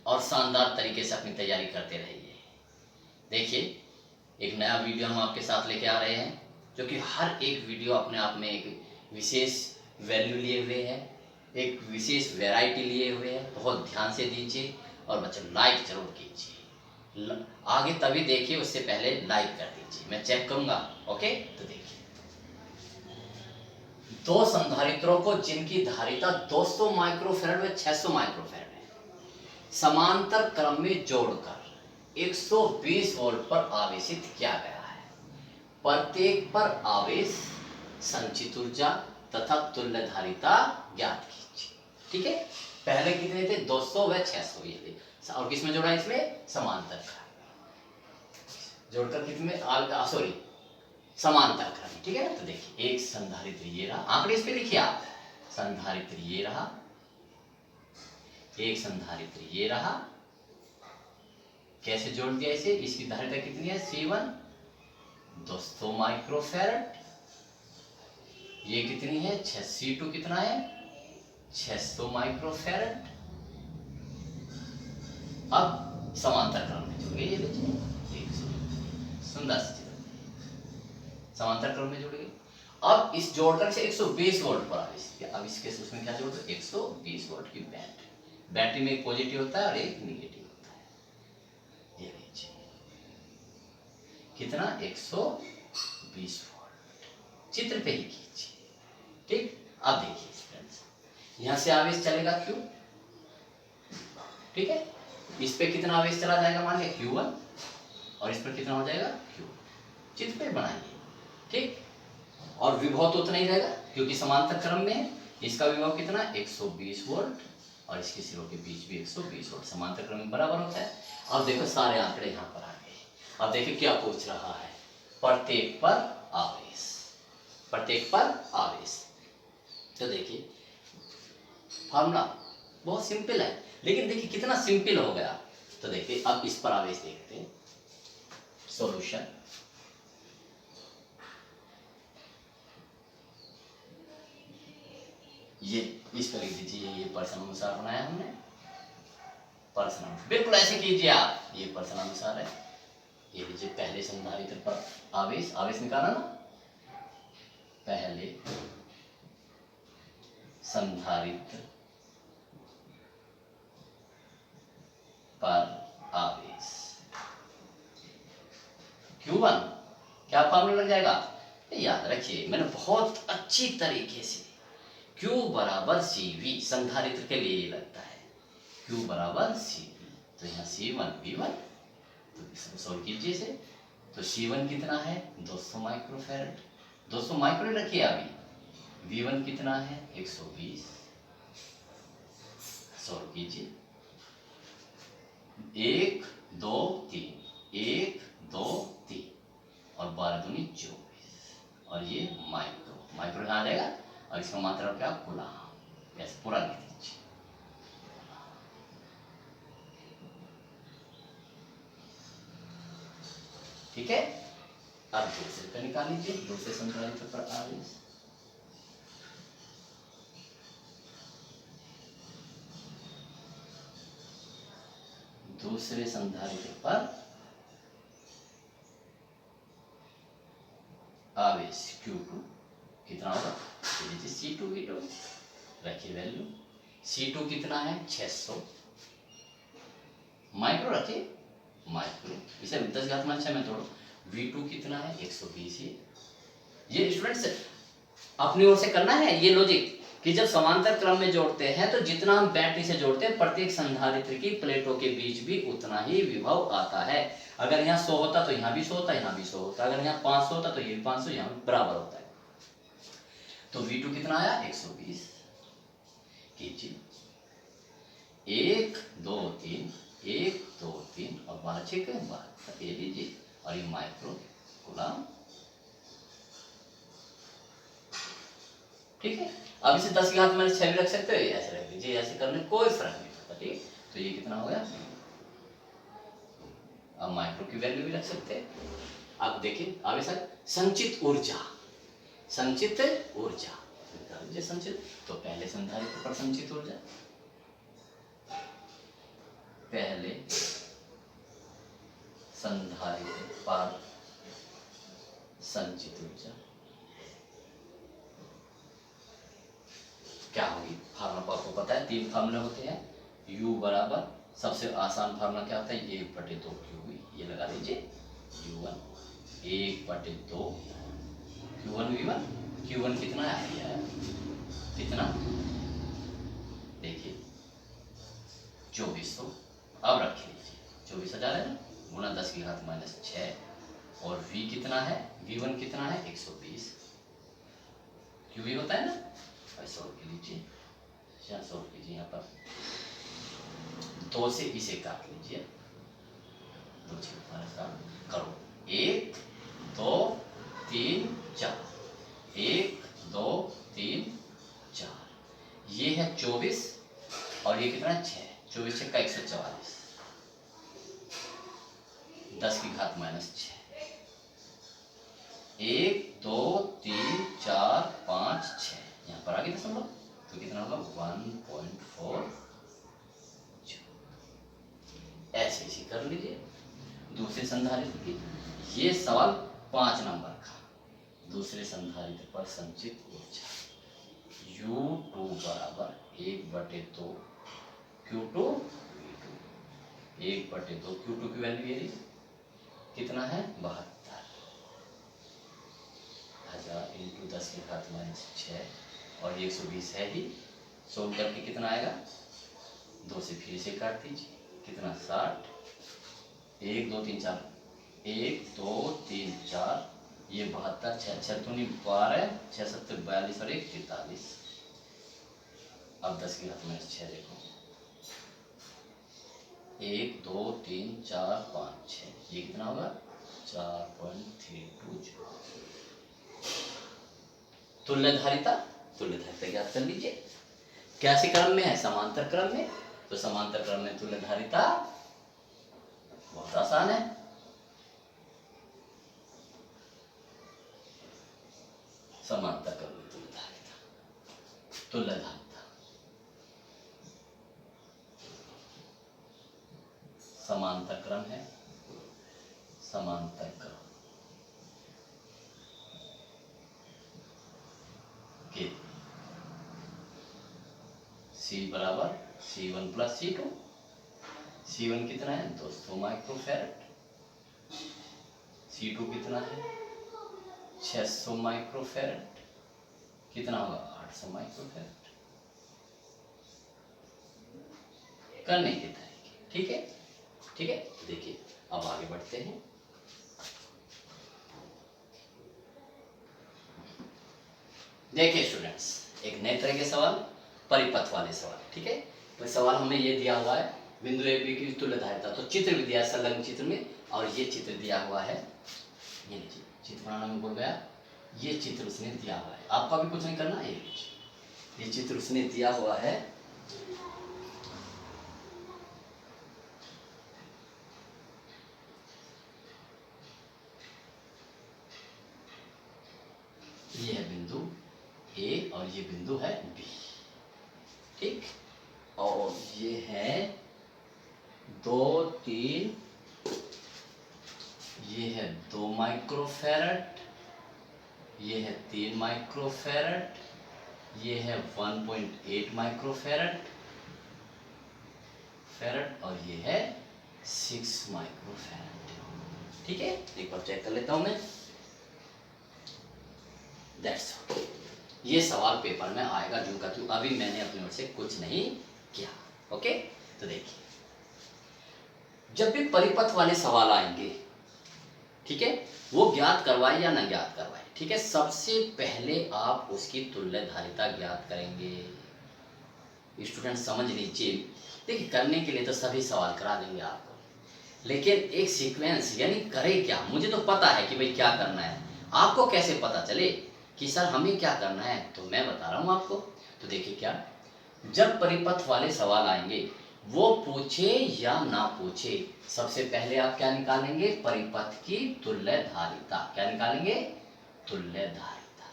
और शानदार तरीके से अपनी तैयारी करते रहिए। देखिए एक नया वीडियो हम आपके साथ लेके आ रहे हैं, जो कि हर एक वीडियो अपने आप में एक विशेष वैल्यू लिए हुए है, एक विशेष वैरायटी लिए हुए हैं, बहुत ध्यान से दीजिए और बच्चों लाइक जरूर कीजिए, आगे तभी देखिए, उससे पहले लाइक कर दीजिए, मैं चेक करूंगा, ओके। तो देखिए दो संधारित्रों को जिनकी धारिता 200 माइक्रोफैरड व 600 माइक्रोफैरड है, समांतर क्रम में जोड़कर 120 वोल्ट पर आवेशित किया गया है, प्रत्येक पर आवेश, संचित ऊर्जा तथा तुल्य धारिता ज्ञात कीजिए, ठीक है। पहले कितने थे 200 व 600, ये थे, और किसमें जोड़ा इसमें समांतर क्रम जोड़कर, कितने सॉरी समांतर क्रम, ठीक है ना। तो देखिए एक संधारित्र ये रहा, आंकड़े इस पे लिखिए आप, संधारित्र ये रहा, एक संधारित्र ये रहा, कैसे जोड़ दिया इसे, इसकी धारिता कितनी है C1 200 माइक्रोफैरड, ये कितनी है C2 कितना है 600 माइक्रोफैरड। अब समांतर क्रम में जोड़ गए, ये देखिए सुंदर समांतर क्रम में जोड़ गए। अब इस जोड़कर से 120 वोल्ट पर आवेश, अब इसके उसमें क्या जोड़ दो 120 वोल्ट की बैटरी, बैटरी में एक पॉजिटिव होता है और एक निगेटिव होता है, ये लीजिए कितना 120 वोल्ट, चित्र पे ही कीजिए, ठीक। अब देखिए फ्रेंड्स, यहां से आवेश चलेगा Q, ठीक है, इस पे कितना आवेश चला जाएगा मान लिया Q1, और इस पर कितना हो जाएगा Q, चित्र पे बनाइए, ठीक। और विभव तो उतना ही रहेगा क्योंकि समांतर क्रम में है, इसका विभव कितना 120 वोल्ट और इसके सिरों के बीच भी 120 वोल्ट, समांतर क्रम में बराबर होता है। अब देखो सारे आंकड़े यहाँ पर आ गए। अब देखिए क्या पूछ रहा है, प्रत्येक पर आवेश, प्रत्येक पर आवेश। तो देखिए फॉर्मूला बहुत सिंपल है, लेकिन देखिए कितना सिंपल हो गया। तो देखिए अब इस पर आवेश देखते हैं, सॉल्यूशन। ये इस पर लिख दीजिए, ये प्रश्नानुसार बनाया हमने, प्रश्नानुसार बिल्कुल ऐसे कीजिए आप, ये प्रश्नानुसार है। ये लीजिए पहले संधारित्र पर आवेश, आवेश निकाला ना, पहले संधारित्र पर आवेश Q1 क्या फॉर्मूला लग जाएगा, याद रखिए मैंने बहुत अच्छी तरीके से Q बराबर CV संधारित्र के लिए लगता है, Q बराबर CV, तो यहाँ C1 V1, तो इसको सॉल्व कीजिए इसे, तो C1 कितना है 200 माइक्रोफैरड, 200 माइक्रो रखिए अभी, V1 कितना है 120, सॉल्व कीजिए, 1 2 3 1 2 3 और 12 दूनी 24, और ये माइक्रो, माइक्रो कहाँ आ जाएगा, और इसका मात्रा क्या कूलम, ऐसे पूरा लिख दीजिए। ठीक है, अब दूसरे पे निकाल लीजिए, दूसरे संधारित्र पर आवेश, दूसरे संधारित्र पर आवेश Q2 कितना होगा, C2 V2 रखिए वैल्यू, C2 कितना है 600 माइक्रो रखिए, माइक्रो इसे 10⁻⁶ में तोड़ो, V2 कितना है 120, ये स्टूडेंट्स अपनी ओर से करना है ये लॉजिक कि जब समांतर क्रम में जोड़ते हैं तो जितना हम बैटरी से जोड़ते हैं प्रत्येक संधारित्र की प्लेटों के बीच भी उतना ही विभव आता है, अगर यहाँ 100 होता तो यहाँ भी 100 होता, यहाँ भी 100 होता, अगर यहाँ 500 होता तो ये भी 500, यहाँ बराबर होता है, तो V2 कितना आया 120 कीजिए, 1 2 3 1 2 3 और 12 6 12 ये लीजिए, और ये माइक्रो कूलम, ठीक है। अब इसे 10⁻⁶ भी रख सकते हो, ऐसे रख लीजिए, ऐसे करने कोई फर्क नहीं पड़ता, ठीक, तो ये कितना हो गया, अब माइक्रो की वैल्यू भी रख सकते हैं। अब देखिए आगे सर संचित ऊर्जा, संचित ऊर्जा संचित, तो पहले संधारित्र पर संचित ऊर्जा, पहले संधारित्र पर संचित ऊर्जा क्या होगी, फार्मूला आपको पता है, 3 फार्मूले होते हैं, U बराबर सबसे आसान फार्मूला क्या होता है 1/2 QV, ये लगा दीजिए, U1 1/2 Q1 V1, Q1 कितना है कितना, देखिए 2400, अब रख लीजिए 24,000 है ना, गुणा 10⁻⁶, और V कितना है, V1 कितना है 120, QV होता है ना, सॉल्व कीजिए, सॉल्व कीजिए, यहाँ पर 2 से इसे काट लीजिए, 2 से करो, 1 2 3 4 1 2 3 4, ये है 24 और ये कितना 6, 24 6 144, 10⁻⁶, 1 2 3 4 5 6, यहाँ पर आगे दशमलव, तो कितना होगा 1.4, ऐसे इसे कर लीजिए। दूसरे संधारित्र की, ये सवाल 5 नंबर का, दूसरे संधारित्र पर संचित ऊर्जा U2 बराबर 1/2 Q2 V2, 1/2 Q2 की वैल्यू ये कितना है 72,000 इंटू 10⁻⁶, और 120 है ही, सोल्व करके कितना आएगा, 2 से फिर से काट दीजिए, कितना 60, 1 2 3 4 1 2 3 4, ये 72, 6 6 दूनी 12, 6 7 42 और 1 43, अब 10⁻⁶ देखो, 1 2 3 4 5 6, ये कितना होगा 4.320, तुल्यधारिता, तुल्यधारिता ज्ञात कर लीजिए, कैसे क्रम में है, समांतर क्रम में, तो समांतर क्रम में तुल्यधारिता बहुत आसान है, समांतर क्रम में तुल्यधारिता, तुल्यधारिता समांतर क्रम है, समांतर क्रम C बराबर C1 प्लस C2। C1 कितना है 200 माइक्रोफैरड, C2 कितना है 600 माइक्रोफैरड, कितना होगा 800 माइक्रोफैरड। करने के तरीके, ठीक है ठीक है। देखिए अब आगे बढ़ते हैं। देखिए स्टूडेंट्स, एक नए तरह के सवाल, परिपथ वाले सवाल, ठीक है। तो सवाल हमें ये दिया हुआ है बिंदु ए बी की तुल्य धारिता, तो चित्र भी दिया संलग्न चित्र में, और ये चित्र दिया हुआ है, ये लीजिए चित्र बनाना में बोल गया, ये चित्र उसने दिया हुआ है, आपका भी कुछ नहीं करना है, ये चित्र उसने दिया हुआ है। ये है बिंदु ए और ये बिंदु है बी, ठीक, और ये है 2 3, ये है 2 माइक्रोफैरड, ये है 3 माइक्रोफैरड, ये है 1.8 माइक्रोफैरड और ये है 6 माइक्रोफैरड, ठीक है। एक बार चेक कर लेता हूं मैं। That's all. ये सवाल पेपर में आएगा जो का त्यों, अभी मैंने अपनी ओर से कुछ नहीं किया, ओके। तो देखिए जब भी परिपथ वाले सवाल आएंगे, ठीक है, वो ज्ञात करवाए या न ज्ञात करवाए, ठीक है, सबसे पहले आप उसकी तुल्य धारिता ज्ञात करेंगे। स्टूडेंट समझ लीजिए, देखिए करने के लिए तो सभी सवाल करा देंगे आपको, लेकिन एक सीक्वेंस यानी करे क्या, मुझे तो पता है कि भाई क्या करना है, आपको कैसे पता चले कि सर हमें क्या करना है, तो मैं बता रहा हूं आपको। तो देखिए क्या, जब परिपथ वाले सवाल आएंगे वो पूछे या ना पूछे, सबसे पहले आप क्या निकालेंगे, परिपथ की तुल्य धारिता। क्या निकालेंगे, तुल्य धारिता।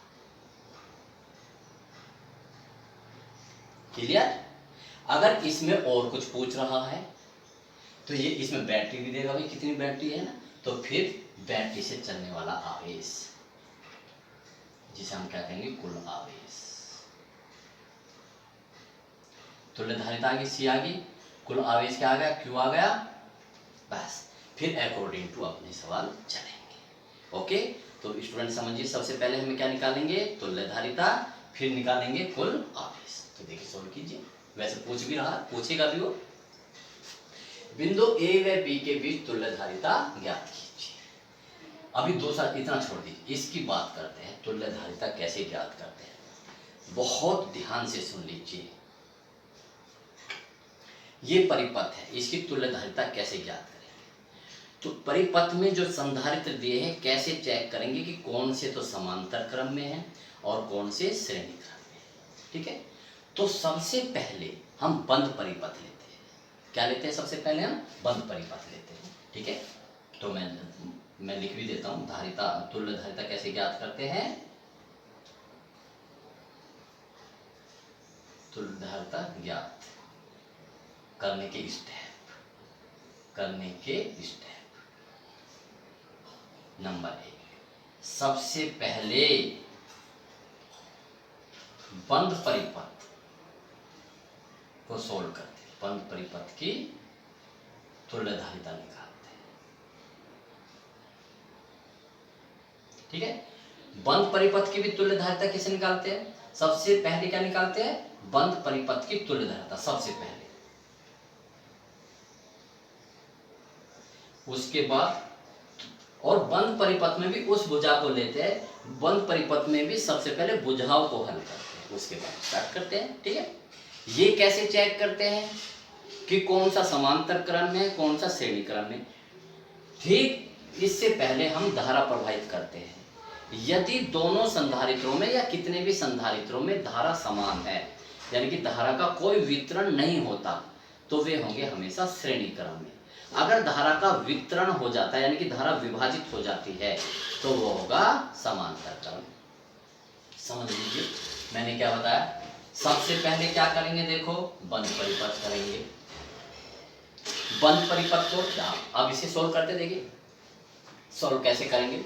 क्लियर। अगर इसमें और कुछ पूछ रहा है तो ये इसमें बैटरी भी देगा, भाई कितनी बैटरी है ना, तो फिर बैटरी से चलने वाला आवेश, जिसे हम क्या कहेंगे, कुल आवेश। तुल्य धारिता आ गई, सी आ गई, कुल आवेश क्या आ गया, क्यू आ गया, बस फिर अकॉर्डिंग टू अपने सवाल चलेंगे, ओके। तो स्टूडेंट समझिए, सबसे पहले हमें क्या निकालेंगे, तुल्य धारिता, फिर निकालेंगे कुल आवेश। तो देखिए सॉल्व कीजिए, वैसे पूछ भी रहा, पूछेगा भी वो। बिंदु ए व बी के बीच तुल्य धारिता ज्ञात कीजिए। अभी दूसरा इतना छोड़ दीजिए, इसकी बात करते हैं, तुल्य धारिता कैसे ज्ञात करते हैं। बहुत ध्यान से सुन लीजिए, ये परिपथ है, इसकी तुल्य धारिता कैसे ज्ञात करेंगे। तो परिपथ में जो संधारित्र दिए हैं, कैसे चेक करेंगे कि कौन से तो समांतर क्रम में है और कौन से श्रेणी क्रम में है, ठीक है। तो सबसे पहले हम बंद परिपथ लेते हैं। क्या लेते हैं, सबसे पहले हम बंद परिपथ लेते हैं, ठीक है। तो मैं लिख भी देता हूं, धारिता, तुल्य धारिता कैसे ज्ञात करते हैं, तुल्य धारिता ज्ञात करने के स्टेप। नंबर 1, सबसे पहले बंद परिपथ को सोल्व करते हैं, बंद परिपथ की तुल्य धारिता निकालते हैं, ठीक है। बंद परिपथ की भी तुल्य धारिता कैसे निकालते हैं, सबसे पहले क्या निकालते हैं, बंद परिपथ की तुल्य धारिता सबसे पहले, उसके बाद, और बंद परिपथ में भी उस भुजा को लेते हैं, बंद परिपथ में भी सबसे पहले भुजाओं को हल करते हैं, उसके बाद स्टार्ट करते हैं, ठीक है। ये कैसे चेक करते हैं कि कौन सा समांतर क्रम में, कौन सा श्रेणी क्रम में, ठीक। इससे पहले हम धारा प्रवाहित करते हैं, यदि दोनों संधारित्रों में या कितने भी संधारित्रों में धारा समान है, यानी कि धारा का कोई वितरण नहीं होता, तो वे होंगे हमेशा श्रेणी क्रम में। अगर धारा का वितरण हो जाता है, यानी कि धारा विभाजित हो जाती है, तो वो होगा समांतर क्रम। समझ लीजिए मैंने क्या बताया, सबसे पहले क्या करेंगे, देखो बंद परिपथ करेंगे, बंद परिपथ को क्या, अब इसे सोल्व करते, देखिए सोल्व कैसे करेंगे।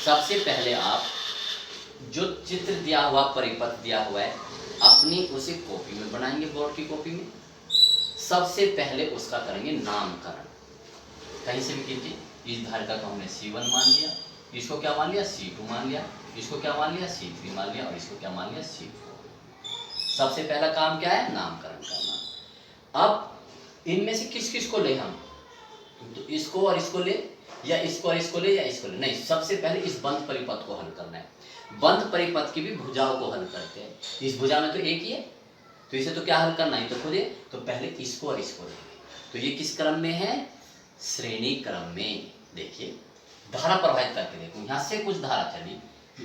सबसे पहले आप जो चित्र दिया हुआ, परिपथ दिया हुआ है, अपनी उसे कॉपी में बनाएंगे, बोर्ड की कॉपी में। सबसे पहले उसका करेंगे नामकरण, कहीं से भी कीजिए। इस धारिता को हमने C1 मान लिया, इसको क्या मान लिया C2 मान लिया, इसको क्या मान लिया C3 मान लिया, और इसको क्या मान लिया C4। सबसे पहला काम क्या है, नामकरण करना। अब इनमें से किस किस को ले हम, तो इसको और इसको ले, या इसको और इसको ले, या इसको ले, नहीं, सबसे पहले इस बंद परिपथ को हल करना है। बंद परिपथ की भी भुजाओं को हल करते हैं। इस भुजा में तो एक ही है, तो इसे तो क्या हल करना है, तो खुद है, तो पहले इसको और इसको लेंगे। तो ये किस क्रम में है, श्रेणी क्रम में। देखिए धारा प्रवाहित करके देखो, यहाँ से कुछ धारा चली,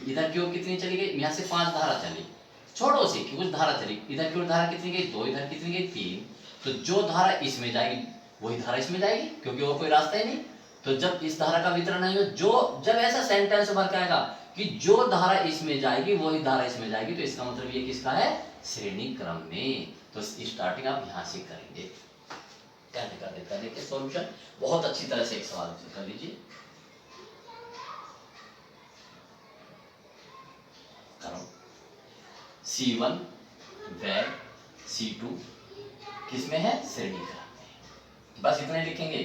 इधर की ओर कितनी चली गई, यहाँ से 5 धारा चली, छोड़ो सी कि कुछ धारा चली, इधर की ओर धारा कितनी गई 2, इधर कितनी गई 3। तो जो धारा इसमें जाएगी वही धारा इसमें जाएगी, क्योंकि और कोई रास्ता ही नहीं। तो जब इस धारा का वितरण नहीं हो, जो जब ऐसा सेंटेंस बन आएगा कि जो धारा इसमें जाएगी वही धारा इसमें जाएगी, तो इसका मतलब ये किसका है, श्रेणी क्रम में। तो स्टार्टिंग आप यहां से करेंगे। कर देखिए सॉल्यूशन बहुत अच्छी तरह से एक सवाल कर लीजिए। करो C1 व C2 किसमें है, श्रेणी क्रम में। बस इतने लिखेंगे,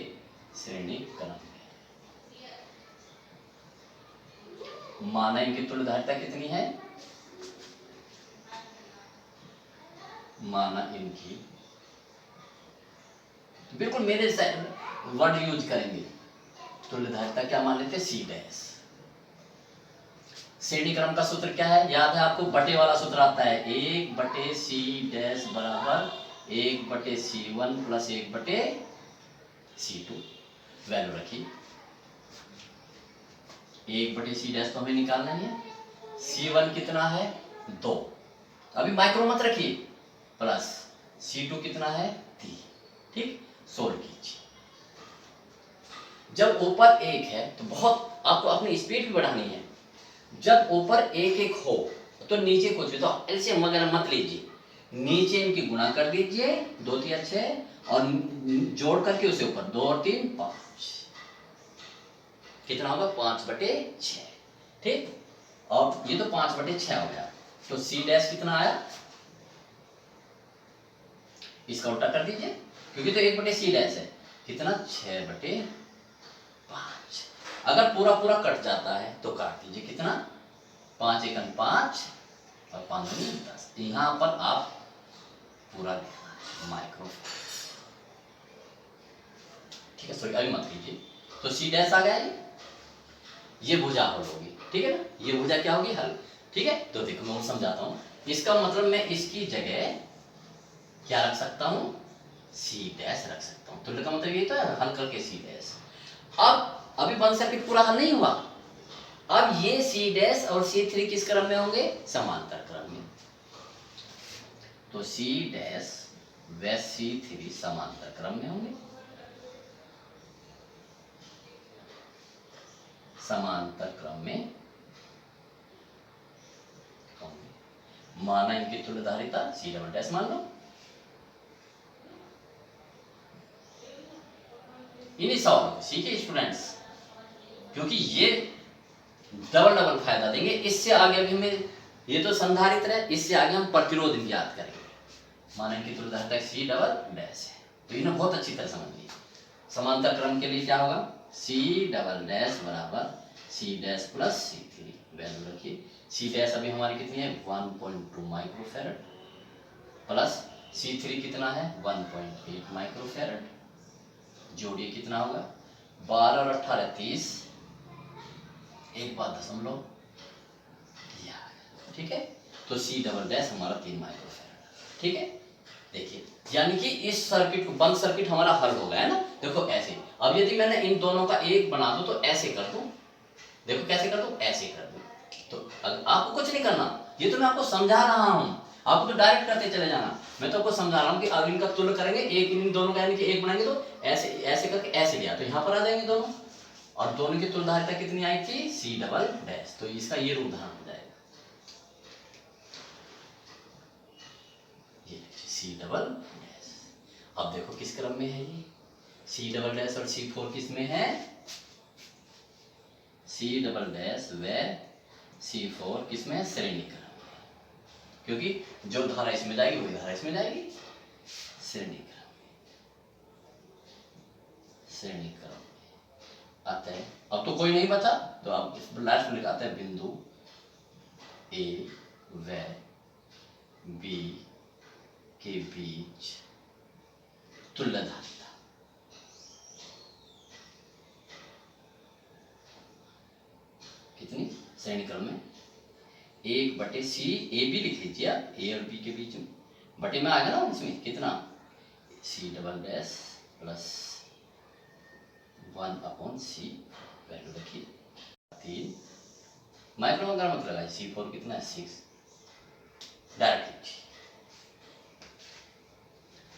श्रेणी क्रम में। माना इनकी तुल्य धारिता कितनी है, माना इनकी, बिल्कुल मेरे वर्ड यूज करेंगे, तुल्य धारिता क्या मान लेते, C डैश। श्रेणी क्रम का सूत्र क्या है, याद है आपको, बटे वाला सूत्र आता है, 1/C डैश बराबर 1/C1 प्लस 1/C2। वैल्यू रखी, 1/C डैश तो हमें निकालना ही है, C1 कितना है 2, अभी माइक्रो मत रखिए, प्लस C2 कितना है 3। ठीक, सोल्व कीजिए। जब ऊपर 1 है तो बहुत आपको अपनी स्पीड भी बढ़ानी है। जब ऊपर 1 हो तो नीचे कुछ भी, तो एलसीएम वगैरह मत लीजिए, नीचे इनकी गुणा कर दीजिए, 2 3 6, और जोड़ करके उसे ऊपर 2 और 3 5, कितना होगा 5/6। ठीक, और ये तो 5/6 हो गया, तो C डैश कितना आया, इसका उल्टा कर दीजिए, क्योंकि तो 1/C डैश है, कितना 6/5। अगर पूरा पूरा कट जाता है तो काट दीजिए, कितना 5 एकम 5 और 5 दूनी 10। यहां पर आप पूरा लिखना है माइक्रो। ठीक है, सॉरी अभी मत कीजिए। तो C डैश आ गया, ये भुजा हल होगी, ठीक है ना, ये भुजा क्या होगी, हल। ठीक है, तो देखो मैं और समझाता हूं। इसका मतलब मैं इसकी जगह क्या रख सकता हूं, C डैश रख सकता हूं। तो का मतलब ये तो है हल करके C डैश। अब अभी 1 सर्किट पूरा हल नहीं हुआ, अब ये C डैश और C3 किस क्रम में होंगे, समांतर क्रम में। तो C डैश व C3 समांतर क्रम में होंगे, समांतर क्रम में होंगे। माना इनकी तुल्य धारिता C डबल डैश मान लो। इन्हीं सवालों सीखिए स्टूडेंट्स, क्योंकि ये डबल डबल फायदा देंगे। इससे आगे अभी हमें ये तो संधारित्र है, इससे आगे हम प्रतिरोध याद करेंगे। माना इनकी तुल्य धारिता C डबल डैश है, तो इन्हें बहुत अच्छी तरह समझ लीजिए। समांतर क्रम के लिए क्या होगा, C डबल डैश बराबर C dash plus C3। Value रखिए, C डैश अभी हमारी कितनी है 1.2 माइक्रोफैरड, प्लस C3 कितना है 1.8 माइक्रोफैरड। जोड़िए कितना होगा 12 और 18 30, एक बात दशमलव, ठीक है। तो C डबल डैश हमारा 3 माइक्रोफैरड। ठीक है, देखिए यानी कि इस सर्किट को, बंद सर्किट हमारा हल हो गया है ना। देखो ऐसे, अब यदि मैंने इन दोनों का एक बना दूं तो ऐसे कर दूं, देखो कैसे कर दूं, ऐसे कर दूं। तो आपको कुछ नहीं करना, ये तो मैं आपको समझा रहा हूं, आपको तो डायरेक्ट करते चले जाना। मैं तो आपको समझा रहा हूं कि अब इनका तुल्य करेंगे, एक इन दोनों का यानी कि एक बनाएंगे तो ऐसे ऐसे करके ऐसे गया, तो यहाँ पर आ जाएंगे दोनों, और दोनों की तुल्य धारिता कितनी आई थी C डबल डैश। तो इसका ये रूप धारण हो जाएगा, ये C डबल डैश। अब देखो किस क्रम में है ये, C डबल डैश और C4 किस में है, C डबल डैश व C4 किस में है, श्रेणी क्रम में। क्योंकि जो धारा इसमें जाएगी वही धारा इसमें जाएगी। श्रेणी क्रम आता है। अब तो कोई नहीं बचा, तो आप इस लास्ट में लिखाते हैं बिंदु ए व बी के बीच तुल्यधारिता। कितनी? श्रेणी क्रम में 1/c, ए बी लिख लीजिए आप, ए और बी के बीच में बटे में आएगा ना, इसमें कितना c double dash plus 1/c, value रखिए 3 माइक्रो में अगर मत लगाइए, C4 कितना है 6, डायरेक्ट लीजिए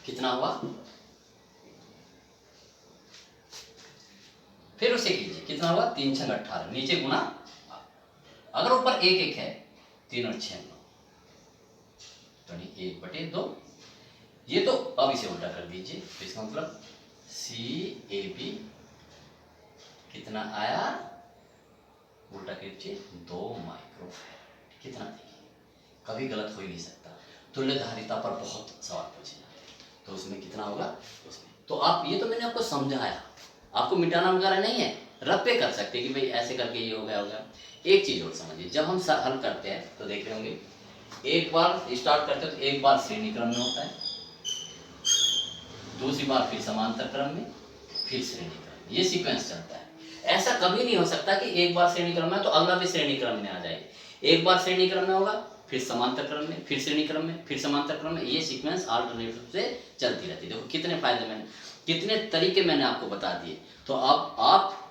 कितना हुआ, फिर उसे कीजिए कितना हुआ 3 6 18, नीचे गुना, अगर ऊपर 1 1 है 3 और 6 9, 1/2, ये तो अब इसे उल्टा कर दीजिए, तो इसका मतलब CAB कितना आया, उल्टा कीजिए 2 माइक्रोफैराड। कितना? देखिए कभी गलत हो ही नहीं सकता, तुल्यधारिता पर बहुत सवाल पूछे जाते हैं, तो उसमें कितना होगा उसमें। तो आप ये तो मैंने आपको समझाया, आपको मिटाना वगैरह नहीं है, रब पे कर सकते कि भाई ऐसे करके ये हो गया। एक चीज और समझिए, जब हम हल करते हैं तो देख रहे होंगे, एक बार स्टार्ट करते हैं तो एक बार श्रेणी क्रम में होता है, दूसरी बार फिर समांतर क्रम में, फिर श्रेणी क्रम, ये सीक्वेंस चलता है। ऐसा कभी नहीं हो सकता कि एक बार श्रेणी क्रम में तो अगला भी श्रेणी क्रम में आ जाए। एक बार श्रेणी क्रम में होगा, फिर समांतर क्रम में, फिर श्रेणी क्रम में, फिर समांतर क्रम में, ये सीक्वेंस अल्टरनेटिव से चलती रहती है। देखो कितने फायदे मैंने, कितने तरीके मैंने आपको बता दिए। तो अब आप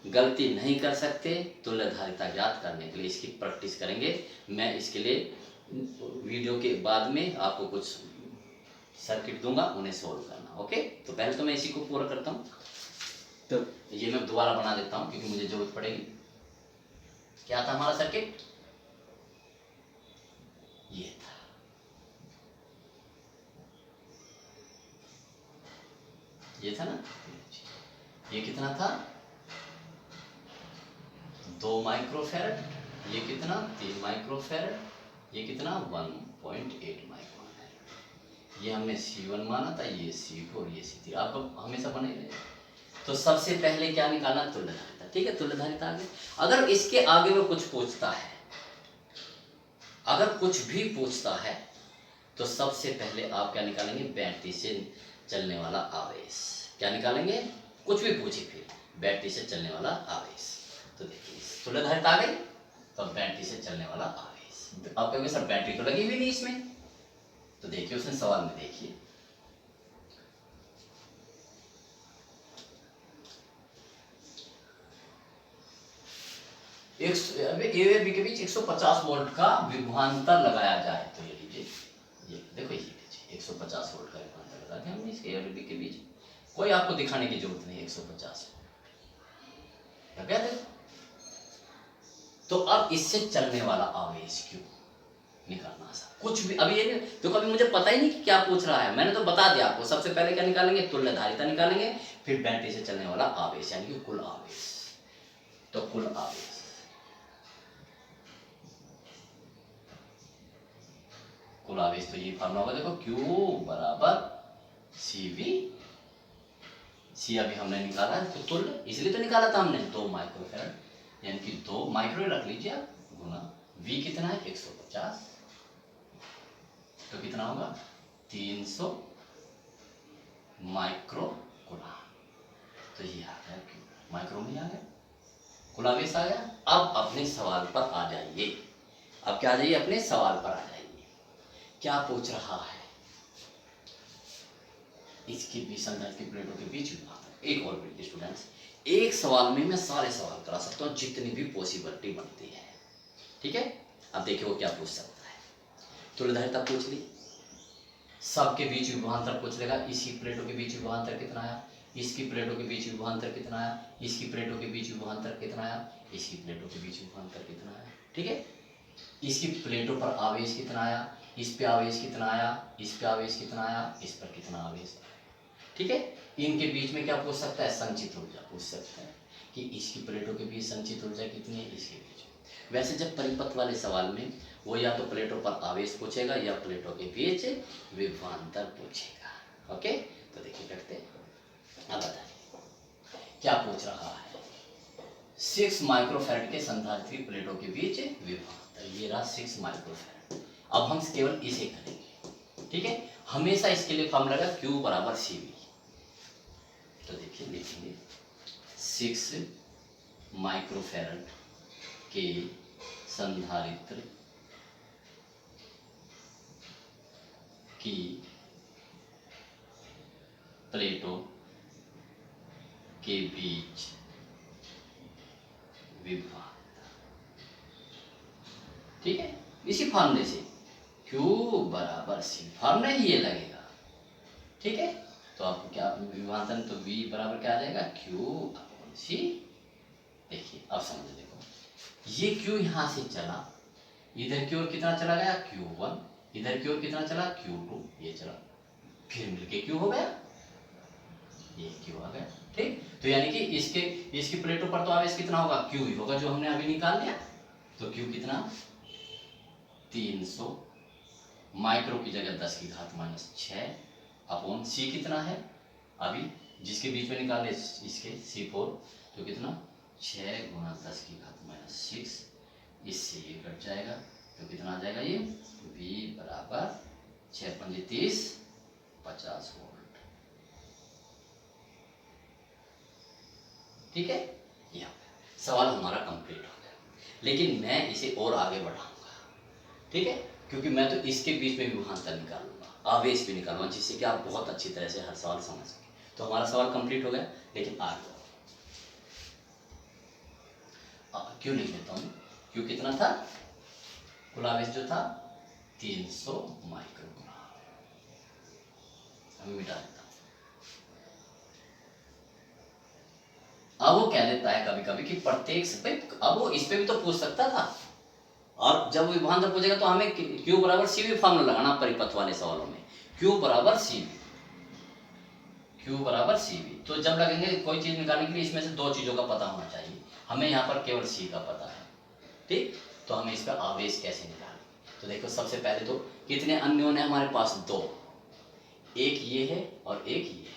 गलती नहीं कर सकते, तुल्यधारिता ज्ञात करने के लिए इसकी प्रैक्टिस करेंगे। मैं इसके लिए वीडियो के बाद में आपको कुछ सर्किट दूंगा, उन्हें सोल्व करना। ओके, तो पहले तो मैं इसी को पूरा करता हूँ, तो ये मैं दोबारा बना देता हूँ क्योंकि मुझे जरूरत पड़ेगी। क्या था हमारा सर्किट, ये था, ये था ना, ये कितना था 2 माइक्रोफैरड, ये कितना 3 माइक्रोफैरड, ये कितना 1.8 माइक्रोफैरड। ये हमने C1 माना था, ये C2 और ये C3, आपको हमेशा बने रहे। तो सबसे पहले क्या निकालना, तुल्यधारिता। ठीक है, तुल्यधारिता आगे, अगर इसके आगे वो कुछ पूछता है, अगर कुछ भी पूछता है तो सबसे पहले आप क्या निकालेंगे, बैटरी से चलने वाला आवेश। क्या निकालेंगे, कुछ भी पूछे फिर बैटरी से चलने वाला आवेश। तो देखिए तुल्यधारिता आ गई, तो बैटरी से चलने वाला आवेश। आप कहोगे सर बैटरी तो लगी हुई नहीं इसमें, तो देखिए उसने सवाल में देखिए, ए बी के बीच 150 वोल्ट का विभवांतर लगाया जाए, तो ये लीजिए, ये देखो, ये लीजिए 150 वोल्ट का विभवांतर लगा दिया हमने इसके ए और बी के बीच। कोई आपको दिखाने की जरूरत नहीं, 150 लगा दे। तो अब इससे चलने वाला आवेश क्यों निकालना आसान, कुछ भी अभी ये तो कभी मुझे पता ही नहीं कि क्या पूछ रहा है, मैंने तो बता दिया आपको। सबसे पहले क्या निकालेंगे, तुल्यधारिता निकालेंगे, फिर बैटरी से चलने वाला आवेश यानी कि कुल आवेश। तो कुल आवेश, कुल आवेश तो ये फार्मूला होगा, देखो Q बराबर CV। C अभी हमने निकाला है, तो तुल्य इसलिए तो निकाला था हमने 2 माइक्रोफैरड, यानी कि 2 माइक्रो रख लीजिए आप, गुना V कितना है 150, तो कितना होगा 300 माइक्रो गुना। तो ये आ गया, माइक्रो में आ गया, कुल आवेश आ गया। अब अपने सवाल पर आ जाइए, अब क्या आ जाइए, अपने सवाल पर आ जाइए। क्या पूछ रहा है, इसके बीच संधारित्र की प्लेटों के बीच विभवांतर। एक और मिनट स्टूडेंट्स, एक सवाल में मैं सारे सवाल करा सकता हूँ जितनी भी पॉसिबिलिटी बनती है। ठीक है, अब देखिए वो क्या पूछ सकता है। तुल्यधारिता पूछ ली, सबके बीच विभवांतर पूछ लेगा, इसकी प्लेटों के बीच विभवांतर कितना आया, इसकी प्लेटों के बीच विभवांतर कितना आया, इसकी प्लेटों के बीच विभवांतर कितना आया, इसकी प्लेटों के बीच विभवांतर कितना आया। ठीक है, इसकी प्लेटों पर आवेश कितना आया, इस पे आवेश कितना आया, इस पे आवेश कितना आया, इस पर कितना आवेश आया। ठीक है, इनके बीच में क्या पूछ सकता है, संचित ऊर्जा पूछ सकता है कि इसकी प्लेटों के बीच संचित ऊर्जा कितनी है, इसके बीच। वैसे जब परिपथ वाले सवाल में वो या तो प्लेटों पर आवेश पूछेगा या प्लेटों के बीच विभवांतर पूछेगा। ओके, तो देखिए करते हैं। अब बताइए क्या पूछ रहा है। 6 माइक्रोफैरड के संधारित्र प्लेटों के बीच विभवांतर, ये रहा 6 माइक्रोफैरड। अब हम केवल इसे करेंगे, ठीक है। हमेशा इसके लिए फॉर्मूला लगा Q बराबर CV। तो देखिए लिखेंगे 6 माइक्रोफैरड के संधारित्र की प्लेटों के बीच विभवांतर, ठीक है। इसी फॉर्मूले से Q बराबर C, फॉर्मूला ही ये लगेगा, ठीक है। तो आपको क्या विभवांतर, तो V बराबर क्या आ जाएगा Q/C। देखिए अब समझ, देखो ये Q यहां से चला, इधर की ओर कितना चला गया Q1, इधर की ओर कितना चला Q2, ये चला, फिर मिलके Q हो गया, ये Q आ गया, ठीक। तो यानी कि इसकी प्लेटों पर तो आवेश कितना होगा Q ही होगा, जो हमने अभी निकाल लिया। तो Q कितना 300 माइक्रो की जगह 10 की घात -6 अपॉन C कितना है अभी जिसके बीच में निकाले इसके C4, तो कितना 6 गुणा 10 की घात -6, इससे ये कट जाएगा, तो कितना आ जाएगा ये V बराबर 6 × 30 50 वोल्ट, ठीक है। यह सवाल हमारा कंप्लीट हो गया, लेकिन मैं इसे और आगे बढ़ाऊंगा, ठीक है, क्योंकि मैं तो इसके बीच में विभवांतर निकालूंगा, आवेश भी निकालूंगा, जिससे कि आप बहुत अच्छी तरह से हर सवाल समझ सकें। तो हमारा सवाल कंप्लीट हो गया, लेकिन आगे क्यों लिख लेता हूँ। क्यों कितना था, कुल आवेश जो था 300 माइक्रोग्राम, अभी मिटा देता हूँ। अब वो कह देता है कभी कभी कि प्रत्येक से, अब वो इस पे भी तो पूछ सकता था, और जब विभवांतर पूछेगा तो हमें Q बराबर CV फॉर्मूला लगाना परिपथ वाले सवालों में, Q बराबर CV, Q बराबर CV। तो जब लगेंगे कोई चीज निकालने के लिए इसमें से दो चीजों का पता होना चाहिए, हमें यहाँ पर केवल C का पता है, ठीक। तो हमें इसका आवेश कैसे निकालें, तो देखो सबसे पहले तो कितने अन्योन है हमारे पास, 2, एक ये है और एक ये है,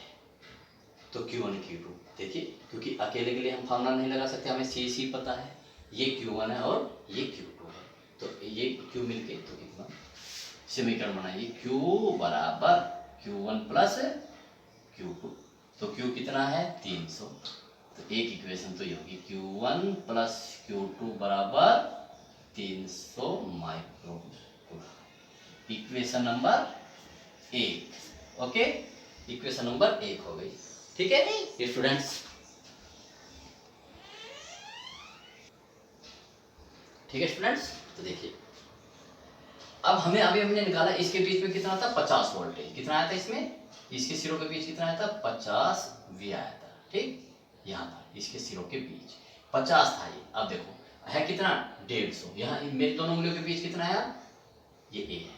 तो Q1 Q2, देखिए क्योंकि अकेले के लिए हम फॉर्मूला नहीं लगा सकते, हमें C पता है, ये Q1 है और ये Q2 है, तो ये Q मिलके तो कितना समीकरण बनाइए, Q बराबर Q1 प्लस Q2, तो Q कितना है 300, तो एक इक्वेशन तो ये होगी Q1 प्लस Q2 बराबर 300 microcoulomb, equation number 1। Okay, equation number 1 हो गई, ठीक है स्टूडेंट्स। ठीक है स्टूडेंट्स, तो देखिए अब हमें अभी हमने निकाला इसके बीच में कितना था 50 वोल्टेज, कितना आया था इसमें, इसके सिरों के बीच कितना आया था 50 V आया था, ठीक। यहाँ पर इसके सिरों के बीच 50 था ये, अब देखो है कितना 150, यहाँ मेरे दोनों उंगलियों के बीच कितना है, ये A है,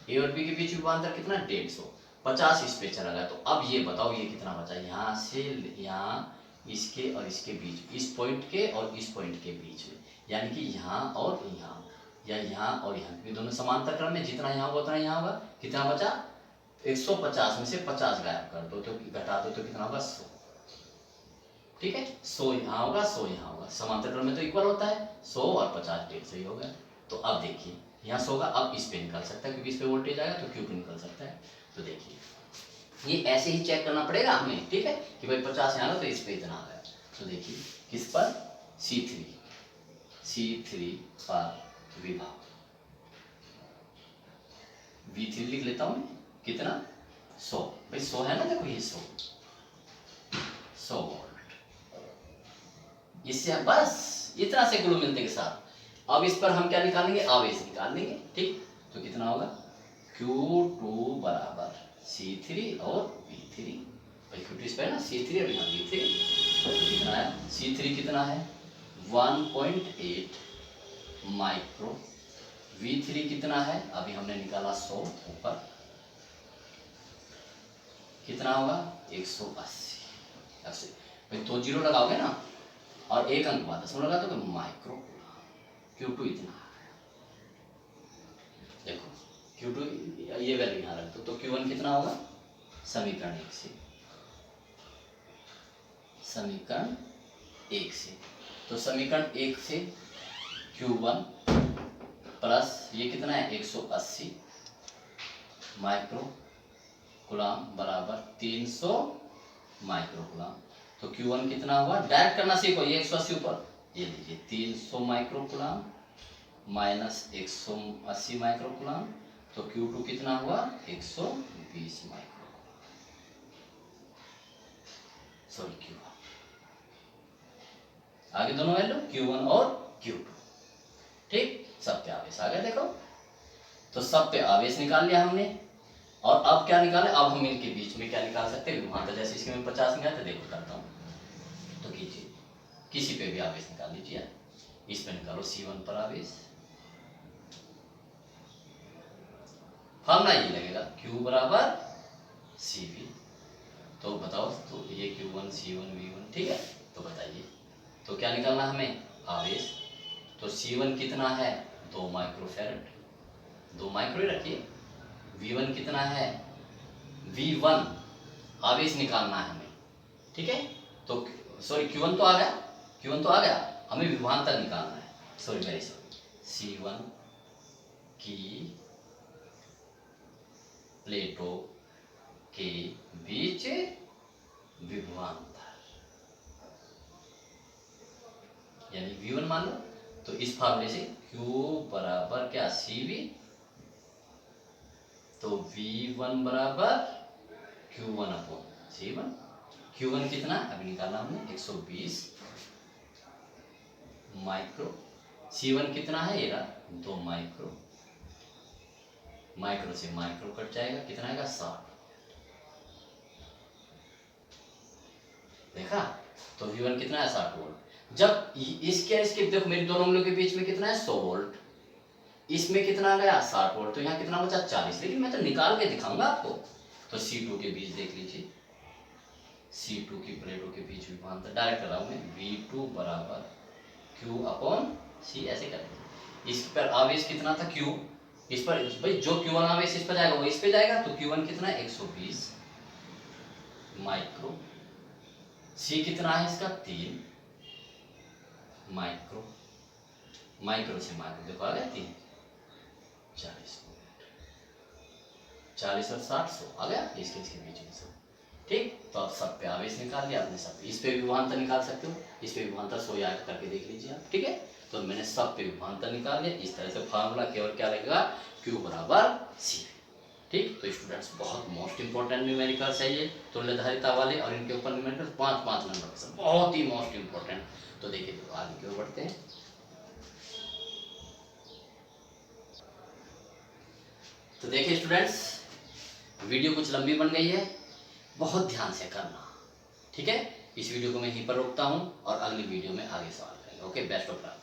A और B के बीच विभवांतर कितना 150, 50 इस पे चला गया, तो अब ये बताओ ये कितना बचा, यहाँ से यहाँ इसके और इसके बीच, इस पॉइंट के और इस पॉइंट के बीच में, यानी कि यहाँ और यहाँ, या यहाँ और यहाँ, क्योंकि दोनों समांतर क्रम में, जितना यहाँ होगा उतना यहाँ होगा, कितना बचा 150 में से 50 गायब कर दो तो घटा दो तो कितना होगा 100, ठीक है। 100 यहाँ होगा 100 यहाँ होगा, समांतर क्रम में तो इक्वल होता है, 100 और 50 150 ही हो गया। तो अब देखिए यहाँ 100 का अब इस पे निकल सकता है, क्योंकि इस पे वोल्टेज आएगा तो Q पे निकल सकता है। तो देखिए ये ऐसे ही चेक करना पड़ेगा हमें, ठीक है, कि भाई 50 यहाँ तो इस पे इतना आ गया। तो देखिए किस पर C3 पर विभव V3 लिख लेता हूँ, कितना 100, भाई 100 है ना, देखो ये 100 वोल्ट, इससे बस इतना से गुणा मिलने के साथ अब इस पर हम क्या निकालेंगे, आवेश निकाल लेंगे, ठीक। तो कितना होगा Q2 बराबर C3 और V3, भाई Q2 इस पर ना C3 और यहाँ V3, तो कितना है C3 कितना है 1.8 माइक्रो, V3 कितना है अभी हमने निकाला 100 ऊपर, कितना होगा 180, भाई 2 जीरो लगाओगे ना और एक अंक बाद 10 लगा तो माइक्रो, Q2 इतना आ गया, Q2 ये वैल्यू यहाँ रख दो, तो Q1 कितना होगा, समीकरण 1 से, समीकरण 1 से, तो समीकरण 1 से Q1 प्लस ये कितना है 180 माइक्रो कूलाम बराबर 300 माइक्रो कूलाम। तो Q1 कितना हुआ, डायरेक्ट करना सीखो, ये 180 ऊपर, ये लीजिए 300 micro coulomb minus 180 micro coulomb, तो Q2 कितना हुआ 120 माइक्रो, सॉरी Q1। आगे दोनों वैल्यू Q1 और Q2, ठीक, सब पे आवेश आ गया। देखो तो सब पे आवेश निकाल लिया हमने, और अब क्या निकाले, अब हम इनके बीच में क्या निकाल सकते हैं, विभवांतर। जैसे इसके में 50 निकालते, देखो करता हूँ, तो कीजिए, किसी पे भी आवेश निकाल लीजिए, इस पे निकालो C1 पर आवेश, फॉर्मूला ये लगेगा Q बराबर CV। तो बताओ, तो ये Q1 C1 V1, ठीक है, तो बताइए, तो क्या निकालना हमें, आवेश। तो C1 कितना है 2 माइक्रोफैरड, 2 माइक्रो ही रखिए। V1 कितना है, V1 आवेश निकालना है हमें, ठीक है। तो सॉरी Q1 तो आ गया, Q1 तो आ गया, हमें विभवांतर निकालना है, सॉरी वेरी सॉरी, C1 की प्लेटों के बीच विभवांतर, यानी V1 मान लो। तो इस फार्मूले से Q बराबर क्या CV, तो V1 बराबर Q1 अपॉन C1। Q1 कितना अभी निकालना हमने 120 माइक्रो, C1 कितना है ये 2 माइक्रो, माइक्रो से माइक्रो कट जाएगा, कितना आएगा 60। देखा, तो V1 कितना है 60 वोल्ट। जब इसके देखो मेरे दोनों उंगलियों के बीच में कितना है 100 वोल्ट, इसमें कितना आ गया 60 वोल्ट, तो यहाँ कितना बचा 40। लेकिन मैं तो निकाल के दिखाऊंगा आपको। तो C2 के बीच देख लीजिए, C2 की प्लेटों के बीच विभवांतर डायरेक्ट कर रहा हूं मैं, V2 बराबर Q अपॉन C, ऐसे करेंगे। इस पर आवेश कितना था Q, इस पर भाई जो Q1 आवेश इस पर जाएगा वो इस पे जाएगा, तो Q1 कितना है 120 माइक्रो, C कितना है इसका 3 माइक्रो, माइक्रो से माइक्रो देखो आ गया 3, 40 40 और 60 100 आ गया, इसके बीच में सब, ठीक। तो आप सब पे आवेश निकाल लिया आपने, सब इस पे भी विभवांतर निकाल सकते हो, इस पे विभवांतर 100 याद करके देख लीजिए आप, ठीक है। तो मैंने सब पे विभवांतर निकाल लिया। इस तरह से फार्मूला केवल क्या लगेगा, Q बराबर C, ठीक। तो स्टूडेंट्स बहुत मोस्ट इंपॉर्टेंट न्यूमेरिकल्स है ये, तुल्यधारिता वाले, और इनके ऊपर न्यूमेरिकल्स 5-5 नंबर के सब बहुत ही मोस्ट इंपॉर्टेंट। तो देखिए तो आगे की ओर बढ़ते हैं। तो देखिए स्टूडेंट्स, वीडियो कुछ लंबी बन गई है, बहुत ध्यान से करना, ठीक है। इस वीडियो को मैं यहीं पर रोकता हूँ और अगली वीडियो में आगे सवाल करेंगे। Okay, best of luck.